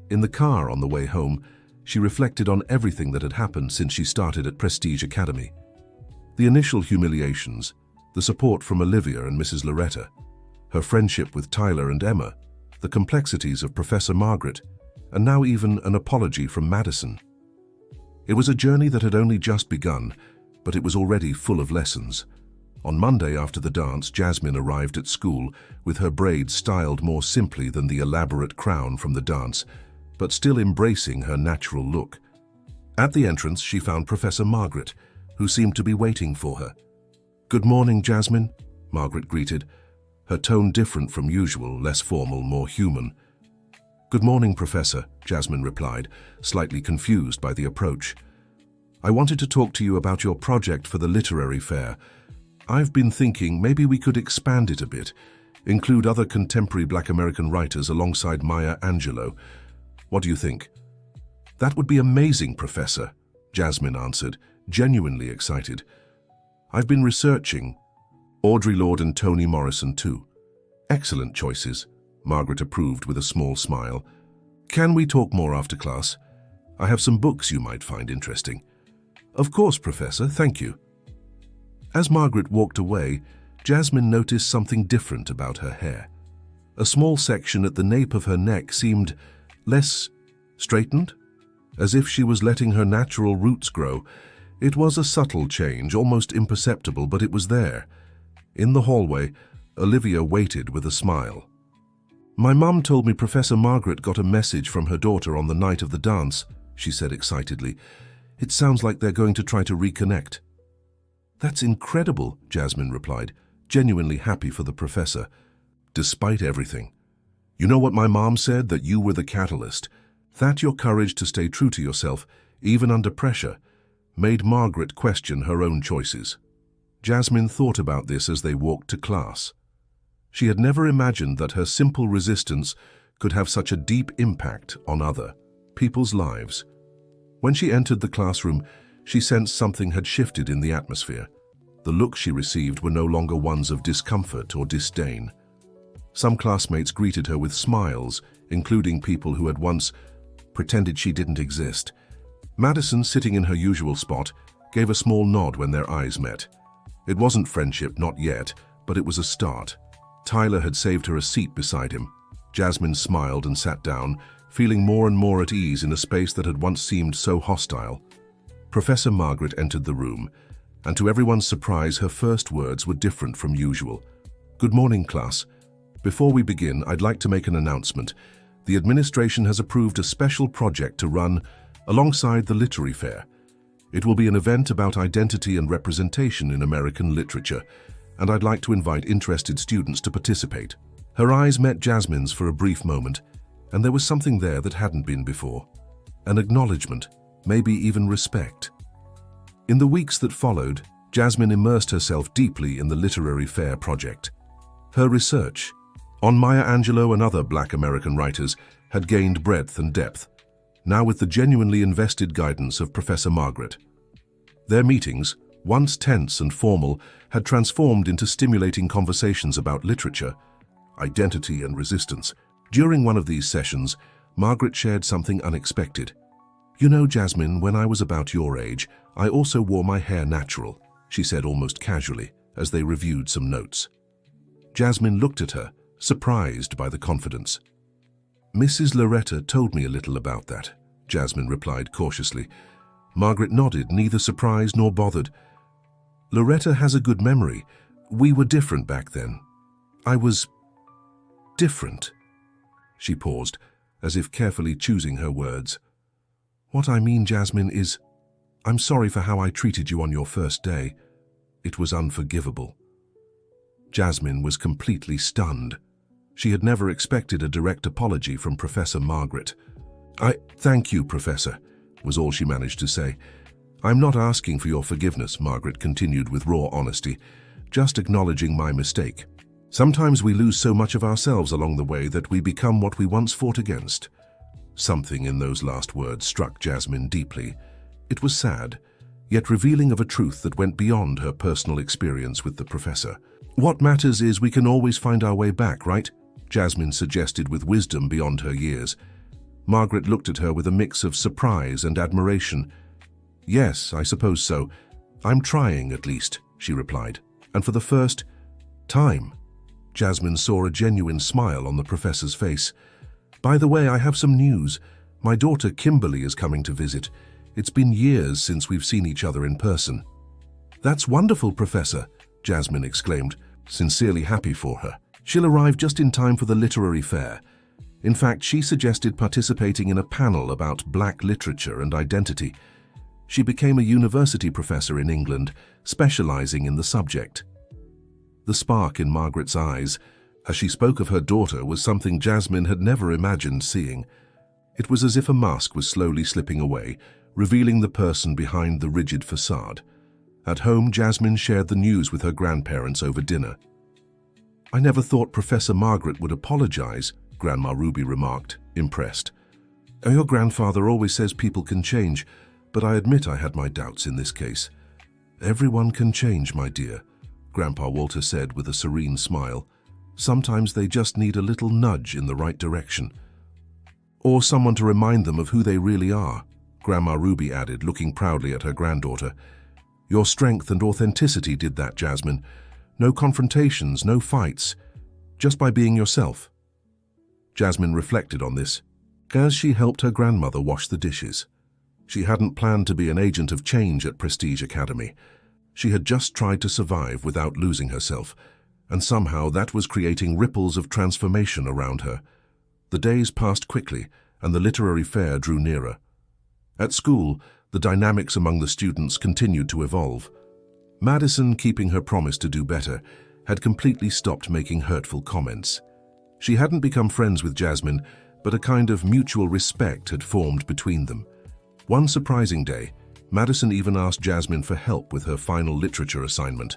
In the car on the way home, she reflected on everything that had happened since she started at Prestige Academy. The initial humiliations, the support from Olivia and Mrs. Loretta, her friendship with Tyler and Emma, the complexities of Professor Margaret, and now even an apology from Madison. It was a journey that had only just begun, but it was already full of lessons. On Monday after the dance, Jasmine arrived at school with her braids styled more simply than the elaborate crown from the dance, but still embracing her natural look. At the entrance, she found Professor Margaret, who seemed to be waiting for her. "Good morning, Jasmine," Margaret greeted, her tone different from usual, less formal, more human. "Good morning, Professor," Jasmine replied, slightly confused by the approach. "I wanted to talk to you about your project for the literary fair. I've been thinking maybe we could expand it a bit, include other contemporary Black American writers alongside Maya Angelou. What do you think?" "That would be amazing, Professor," Jasmine answered, genuinely excited. "I've been researching Audre Lorde and Toni Morrison too." "Excellent choices," Margaret approved with a small smile. "Can we talk more after class? I have some books you might find interesting." "Of course, Professor, thank you." As Margaret walked away, Jasmine noticed something different about her hair. A small section at the nape of her neck seemed less straightened, as if she was letting her natural roots grow. It was a subtle change, almost imperceptible, but it was there. In the hallway, Olivia waited with a smile. "My mum told me Professor Margaret got a message from her daughter on the night of the dance," she said excitedly. "It sounds like they're going to try to reconnect." "That's incredible," Jasmine replied, genuinely happy for the professor. "Despite everything. You know what my mom said, that you were the catalyst. That your courage to stay true to yourself, even under pressure, made Margaret question her own choices." Jasmine thought about this as they walked to class. She had never imagined that her simple resistance could have such a deep impact on other people's lives. When she entered the classroom, she sensed something had shifted in the atmosphere. The looks she received were no longer ones of discomfort or disdain. Some classmates greeted her with smiles, including people who had once pretended she didn't exist. Madison, sitting in her usual spot, gave a small nod when their eyes met. It wasn't friendship, not yet, but it was a start. Tyler had saved her a seat beside him. Jasmine smiled and sat down, feeling more and more at ease in a space that had once seemed so hostile. Professor Margaret entered the room, and to everyone's surprise, her first words were different from usual. "Good morning, class. Before we begin, I'd like to make an announcement. The administration has approved a special project to run alongside the literary fair. It will be an event about identity and representation in American literature, and I'd like to invite interested students to participate." Her eyes met Jasmine's for a brief moment, and there was something there that hadn't been before. An acknowledgement, maybe even respect. In the weeks that followed, Jasmine immersed herself deeply in the literary fair project. Her research on Maya Angelou and other Black American writers had gained breadth and depth. now with the genuinely invested guidance of Professor Margaret. Their meetings, once tense and formal, had transformed into stimulating conversations about literature, identity and resistance. During one of these sessions, Margaret shared something unexpected. "You know, Jasmine, when I was about your age, I also wore my hair natural," she said almost casually as they reviewed some notes. Jasmine looked at her, surprised by the confidence. "Mrs. Loretta told me a little about that," Jasmine replied cautiously. Margaret nodded, neither surprised nor bothered. "Loretta has a good memory. We were different back then. I was different." She paused, as if carefully choosing her words. "What I mean, Jasmine, is I'm sorry for how I treated you on your first day. It was unforgivable." Jasmine was completely stunned. She had never expected a direct apology from Professor Margaret. Thank you, Professor," was all she managed to say. "I'm not asking for your forgiveness," Margaret continued with raw honesty, "just acknowledging my mistake. Sometimes we lose so much of ourselves along the way that we become what we once fought against." Something in those last words struck Jasmine deeply. It was sad, yet revealing of a truth that went beyond her personal experience with the professor. "What matters is we can always find our way back, right?" Jasmine suggested with wisdom beyond her years. Margaret looked at her with a mix of surprise and admiration. "Yes, I suppose so. I'm trying, at least," she replied. And for the first time, Jasmine saw a genuine smile on the professor's face. "By the way, I have some news. My daughter Kimberly is coming to visit. It's been years since we've seen each other in person." "That's wonderful, Professor," Jasmine exclaimed, sincerely happy for her. "She'll arrive just in time for the literary fair. In fact, she suggested participating in a panel about Black literature and identity. She became a university professor in England, specializing in the subject." The spark in Margaret's eyes, as she spoke of her daughter, was something Jasmine had never imagined seeing. It was as if a mask was slowly slipping away, revealing the person behind the rigid facade. At home, Jasmine shared the news with her grandparents over dinner. "I never thought Professor Margaret would apologize," Grandma Ruby remarked, impressed. "Your grandfather always says people can change, but I admit I had my doubts in this case." "Everyone can change, my dear," Grandpa Walter said with a serene smile. "Sometimes they just need a little nudge in the right direction. Or someone to remind them of who they really are," Grandma Ruby added, looking proudly at her granddaughter. "Your strength and authenticity did that, Jasmine. No confrontations, no fights, just by being yourself." Jasmine reflected on this as she helped her grandmother wash the dishes. She hadn't planned to be an agent of change at Prestige Academy. She had just tried to survive without losing herself, and somehow that was creating ripples of transformation around her. The days passed quickly, and the literary fair drew nearer. At school, the dynamics among the students continued to evolve. Madison, keeping her promise to do better, had completely stopped making hurtful comments. She hadn't become friends with Jasmine, but a kind of mutual respect had formed between them. One surprising day, Madison even asked Jasmine for help with her final literature assignment.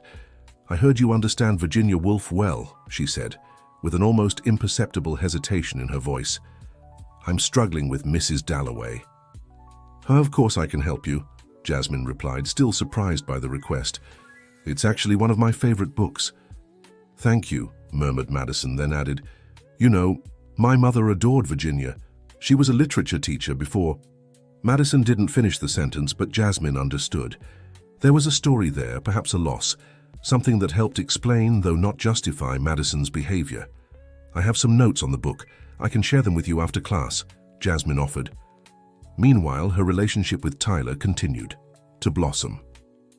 "I heard you understand Virginia Woolf well," she said, with an almost imperceptible hesitation in her voice. "I'm struggling with Mrs. Dalloway." "Of course I can help you," Jasmine replied, still surprised by the request. "It's actually one of my favorite books." "Thank you," murmured Madison, then added, "You know, my mother adored Virginia. She was a literature teacher before—" Madison didn't finish the sentence, but Jasmine understood. There was a story there, perhaps a loss, something that helped explain, though not justify, Madison's behavior. "I have some notes on the book. I can share them with you after class," Jasmine offered. Meanwhile, her relationship with Tyler continued to blossom.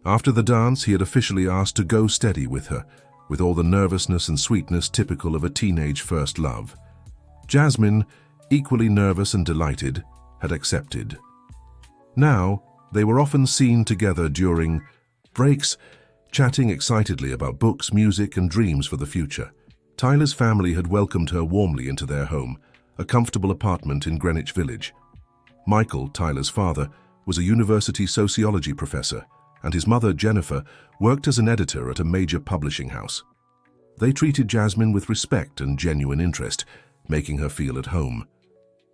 After the dance, he had officially asked to go steady with her, with all the nervousness and sweetness typical of a teenage first love. Jasmine, equally nervous and delighted, had accepted. Now, they were often seen together during breaks, chatting excitedly about books, music, and dreams for the future. Tyler's family had welcomed her warmly into their home, a comfortable apartment in Greenwich Village. Michael, Tyler's father, was a university sociology professor, and his mother, Jennifer, worked as an editor at a major publishing house. They treated Jasmine with respect and genuine interest, making her feel at home.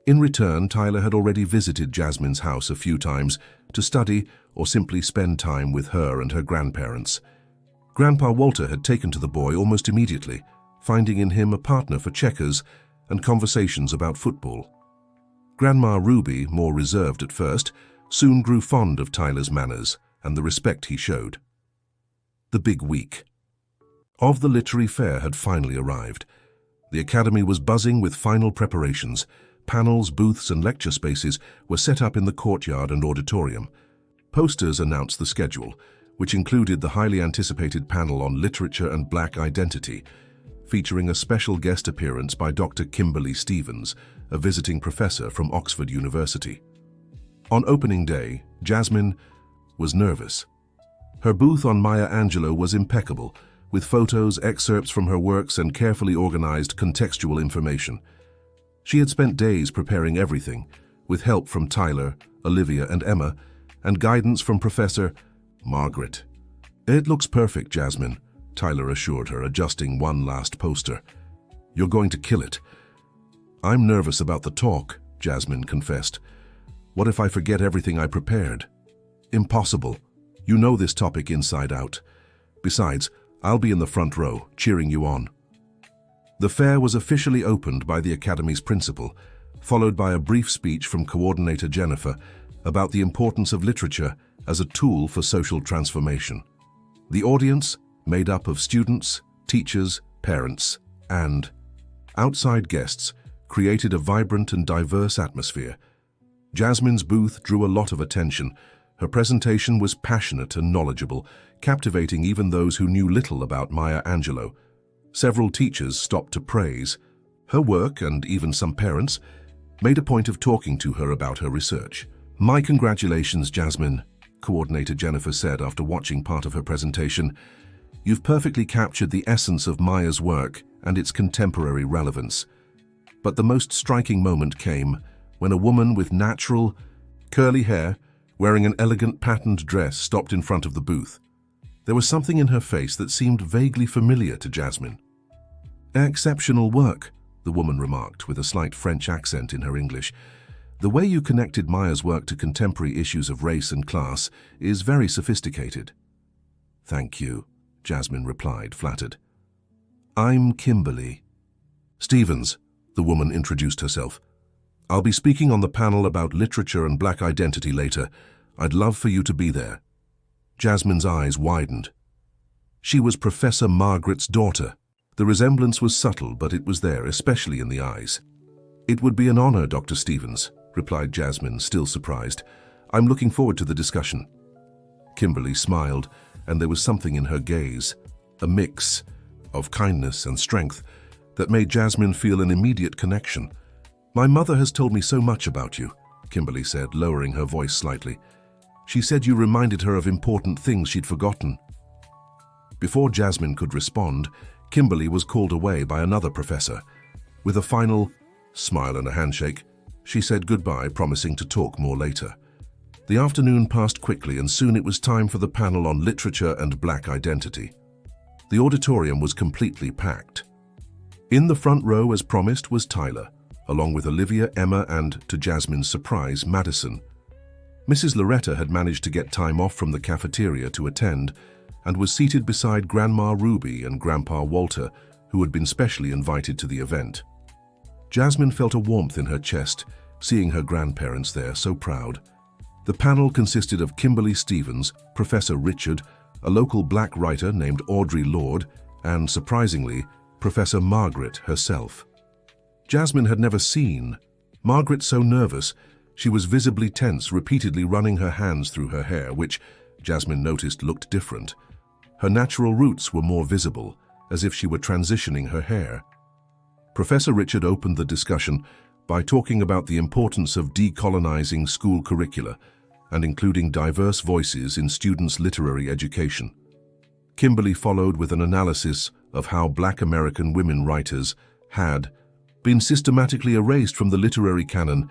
In return, Tyler had already visited Jasmine's house a few times to study or simply spend time with her and her grandparents. Grandpa Walter had taken to the boy almost immediately, finding in him a partner for checkers and conversations about football. Grandma Ruby, more reserved at first, soon grew fond of Tyler's manners and the respect he showed. The big week of the literary fair had finally arrived. The academy was buzzing with final preparations. Panels, booths, and lecture spaces were set up in the courtyard and auditorium. Posters announced the schedule, which included the highly anticipated panel on literature and Black identity, featuring a special guest appearance by Dr. Kimberly Stevens, a visiting professor from Oxford University. On opening day, Jasmine was nervous. Her booth on Maya Angelou was impeccable, with photos, excerpts from her works, and carefully organized contextual information. She had spent days preparing everything, with help from Tyler, Olivia, and Emma, and guidance from Professor Margaret. "It looks perfect, Jasmine," Tyler assured her, adjusting one last poster. "You're going to kill it." "I'm nervous about the talk," Jasmine confessed. "What if I forget everything I prepared?" "Impossible. You know this topic inside out. Besides, I'll be in the front row, cheering you on." The fair was officially opened by the Academy's principal, followed by a brief speech from coordinator Jennifer about the importance of literature as a tool for social transformation. The audience, made up of students, teachers, parents, and outside guests, created a vibrant and diverse atmosphere. Jasmine's booth drew a lot of attention. Her presentation was passionate and knowledgeable, captivating even those who knew little about Maya Angelou. Several teachers stopped to praise her work, and even some parents made a point of talking to her about her research. "My congratulations, Jasmine," Coordinator Jennifer said after watching part of her presentation. "You've perfectly captured the essence of Maya's work and its contemporary relevance." But the most striking moment came when a woman with natural, curly hair, wearing an elegant patterned dress, stopped in front of the booth. There was something in her face that seemed vaguely familiar to Jasmine. "Exceptional work," the woman remarked with a slight French accent in her English. "The way you connected Maya's work to contemporary issues of race and class is very sophisticated." "Thank you," Jasmine replied, flattered. "I'm Kimberly Stevens," the woman introduced herself. "I'll be speaking on the panel about literature and Black identity later. I'd love for you to be there." Jasmine's eyes widened. She was Professor Margaret's daughter. The resemblance was subtle, but it was there, especially in the eyes. "It would be an honor, Dr. Stevens," replied Jasmine, still surprised. "I'm looking forward to the discussion." Kimberly smiled, and there was something in her gaze, a mix of kindness and strength, that made Jasmine feel an immediate connection. "My mother has told me so much about you," Kimberly said, lowering her voice slightly. "She said you reminded her of important things she'd forgotten." Before Jasmine could respond, Kimberly was called away by another professor. With a final smile and a handshake, she said goodbye, promising to talk more later. The afternoon passed quickly, and soon it was time for the panel on literature and Black identity. The auditorium was completely packed. In the front row, as promised, was Tyler, along with Olivia, Emma, and, to Jasmine's surprise, Madison. Mrs. Loretta had managed to get time off from the cafeteria to attend, and was seated beside Grandma Ruby and Grandpa Walter, who had been specially invited to the event. Jasmine felt a warmth in her chest, seeing her grandparents there, so proud. The panel consisted of Kimberly Stevens, Professor Richard, a local Black writer named Audre Lorde, and, surprisingly, Professor Margaret herself. Jasmine had never seen Margaret so nervous. She was visibly tense, repeatedly running her hands through her hair, which, Jasmine noticed, looked different. Her natural roots were more visible, as if she were transitioning her hair. Professor Richard opened the discussion by talking about the importance of decolonizing school curricula and including diverse voices in students' literary education. Kimberly followed with an analysis of how Black American women writers had been systematically erased from the literary canon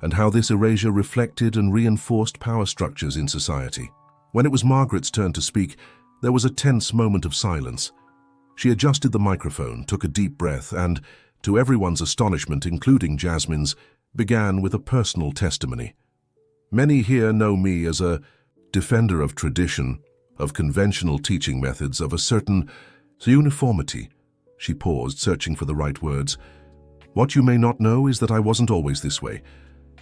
and how this erasure reflected and reinforced power structures in society. When it was Margaret's turn to speak, there was a tense moment of silence. She adjusted the microphone, took a deep breath, and, to everyone's astonishment, including Jasmine's, began with a personal testimony. Many here know me as a defender of tradition, of conventional teaching methods, of a certain uniformity. She paused, searching for the right words. What you may not know is that I wasn't always this way.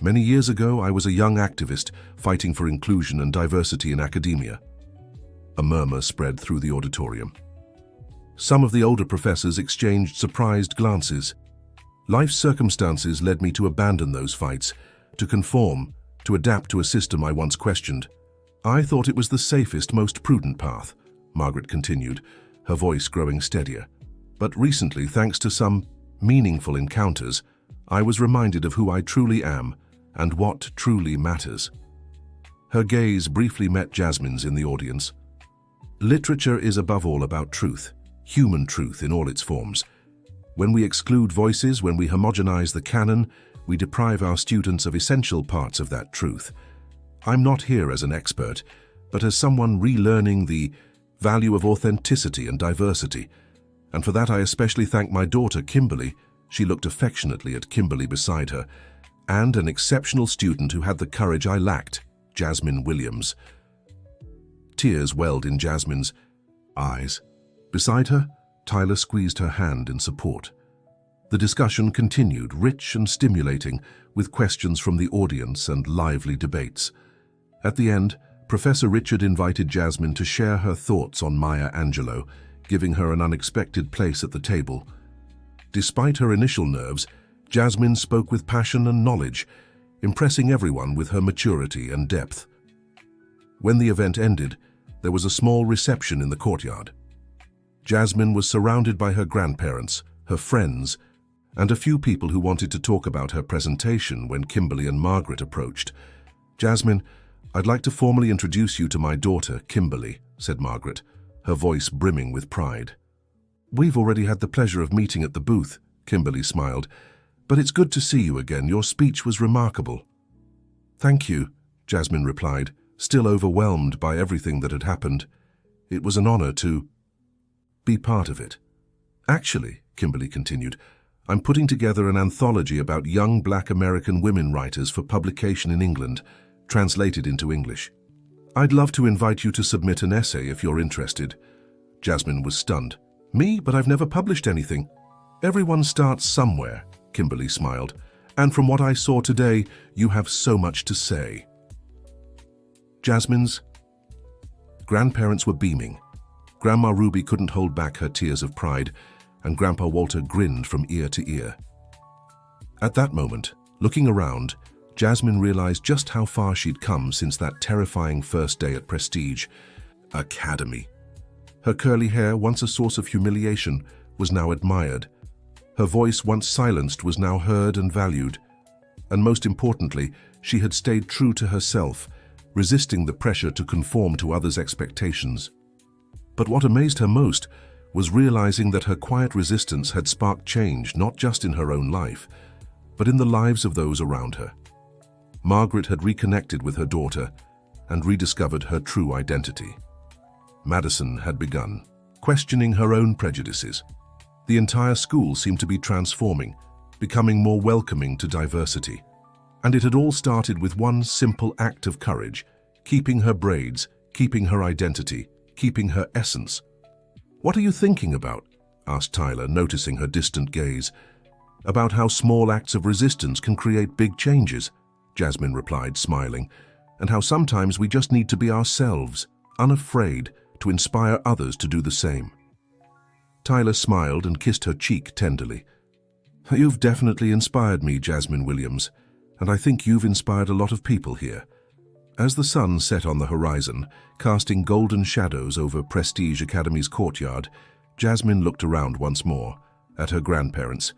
Many years ago, I was a young activist fighting for inclusion and diversity in academia. A murmur spread through the auditorium. Some of the older professors exchanged surprised glances. Life's circumstances led me to abandon those fights, to conform, to adapt to a system I once questioned. I thought it was the safest, most prudent path, Margaret continued, her voice growing steadier. But recently, thanks to some meaningful encounters, I was reminded of who I truly am and what truly matters. Her gaze briefly met Jasmine's in the audience. Literature is above all about truth, human truth in all its forms. When we exclude voices, when we homogenize the canon, we deprive our students of essential parts of that truth. I'm not here as an expert, but as someone relearning the value of authenticity and diversity. And for that I especially thank my daughter, Kimberly. She looked affectionately at Kimberly beside her, and an exceptional student who had the courage I lacked, Jasmine Williams. Tears welled in Jasmine's eyes. Beside her, Tyler squeezed her hand in support. The discussion continued, rich and stimulating, with questions from the audience and lively debates. At the end, Professor Richard invited Jasmine to share her thoughts on Maya Angelou, giving her an unexpected place at the table. Despite her initial nerves, Jasmine spoke with passion and knowledge, impressing everyone with her maturity and depth. When the event ended, there was a small reception in the courtyard. Jasmine was surrounded by her grandparents, her friends, and a few people who wanted to talk about her presentation when Kimberly and Margaret approached. "Jasmine, I'd like to formally introduce you to my daughter, Kimberly," said Margaret, her voice brimming with pride. "We've already had the pleasure of meeting at the booth," Kimberly smiled, "but it's good to see you again. Your speech was remarkable." "Thank you," Jasmine replied, still overwhelmed by everything that had happened. It was an honor to be part of it. "Actually," Kimberly continued, "I'm putting together an anthology about young Black American women writers for publication in England, translated into English. I'd love to invite you to submit an essay if you're interested." Jasmine was stunned. "Me? But I've never published anything." "Everyone starts somewhere," Kimberly smiled, "and from what I saw today, you have so much to say." Jasmine's grandparents were beaming. Grandma Ruby couldn't hold back her tears of pride, and Grandpa Walter grinned from ear to ear. At that moment, looking around, Jasmine realized just how far she'd come since that terrifying first day at Prestige Academy. Her curly hair, once a source of humiliation, was now admired. Her voice, once silenced, was now heard and valued. And most importantly, she had stayed true to herself, resisting the pressure to conform to others' expectations. But what amazed her most was realizing that her quiet resistance had sparked change not just in her own life, but in the lives of those around her. Margaret had reconnected with her daughter and rediscovered her true identity. Madison had begun, questioning her own prejudices. The entire school seemed to be transforming, becoming more welcoming to diversity. And it had all started with one simple act of courage, keeping her braids, keeping her identity, keeping her essence. "What are you thinking about?" asked Tyler, noticing her distant gaze. "About how small acts of resistance can create big changes," Jasmine replied, smiling, "and how sometimes we just need to be ourselves, unafraid, to inspire others to do the same." Tyler smiled and kissed her cheek tenderly. "You've definitely inspired me, Jasmine Williams, and I think you've inspired a lot of people here." As the sun set on the horizon, casting golden shadows over Prestige Academy's courtyard, Jasmine looked around once more, at her grandparents,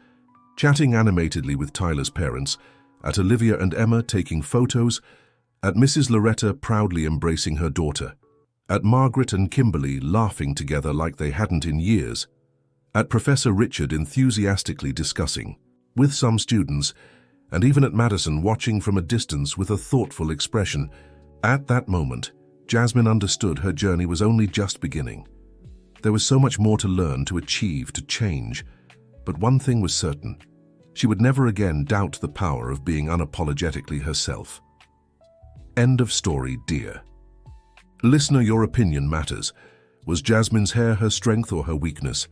chatting animatedly with Tyler's parents, at Olivia and Emma taking photos, at Mrs. Loretta proudly embracing her daughter, at Margaret and Kimberly laughing together like they hadn't in years, at Professor Richard enthusiastically discussing, with some students, and even at Madison watching from a distance with a thoughtful expression. At that moment, Jasmine understood her journey was only just beginning. There was so much more to learn, to achieve, to change. But one thing was certain: She would never again doubt the power of being unapologetically herself. End of story, dear. Listener, your opinion matters. Was Jasmine's hair her strength or her weakness?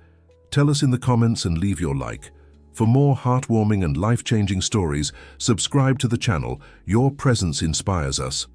Tell us in the comments and leave your like. For more heartwarming and life-changing stories, subscribe to the channel. Your presence inspires us.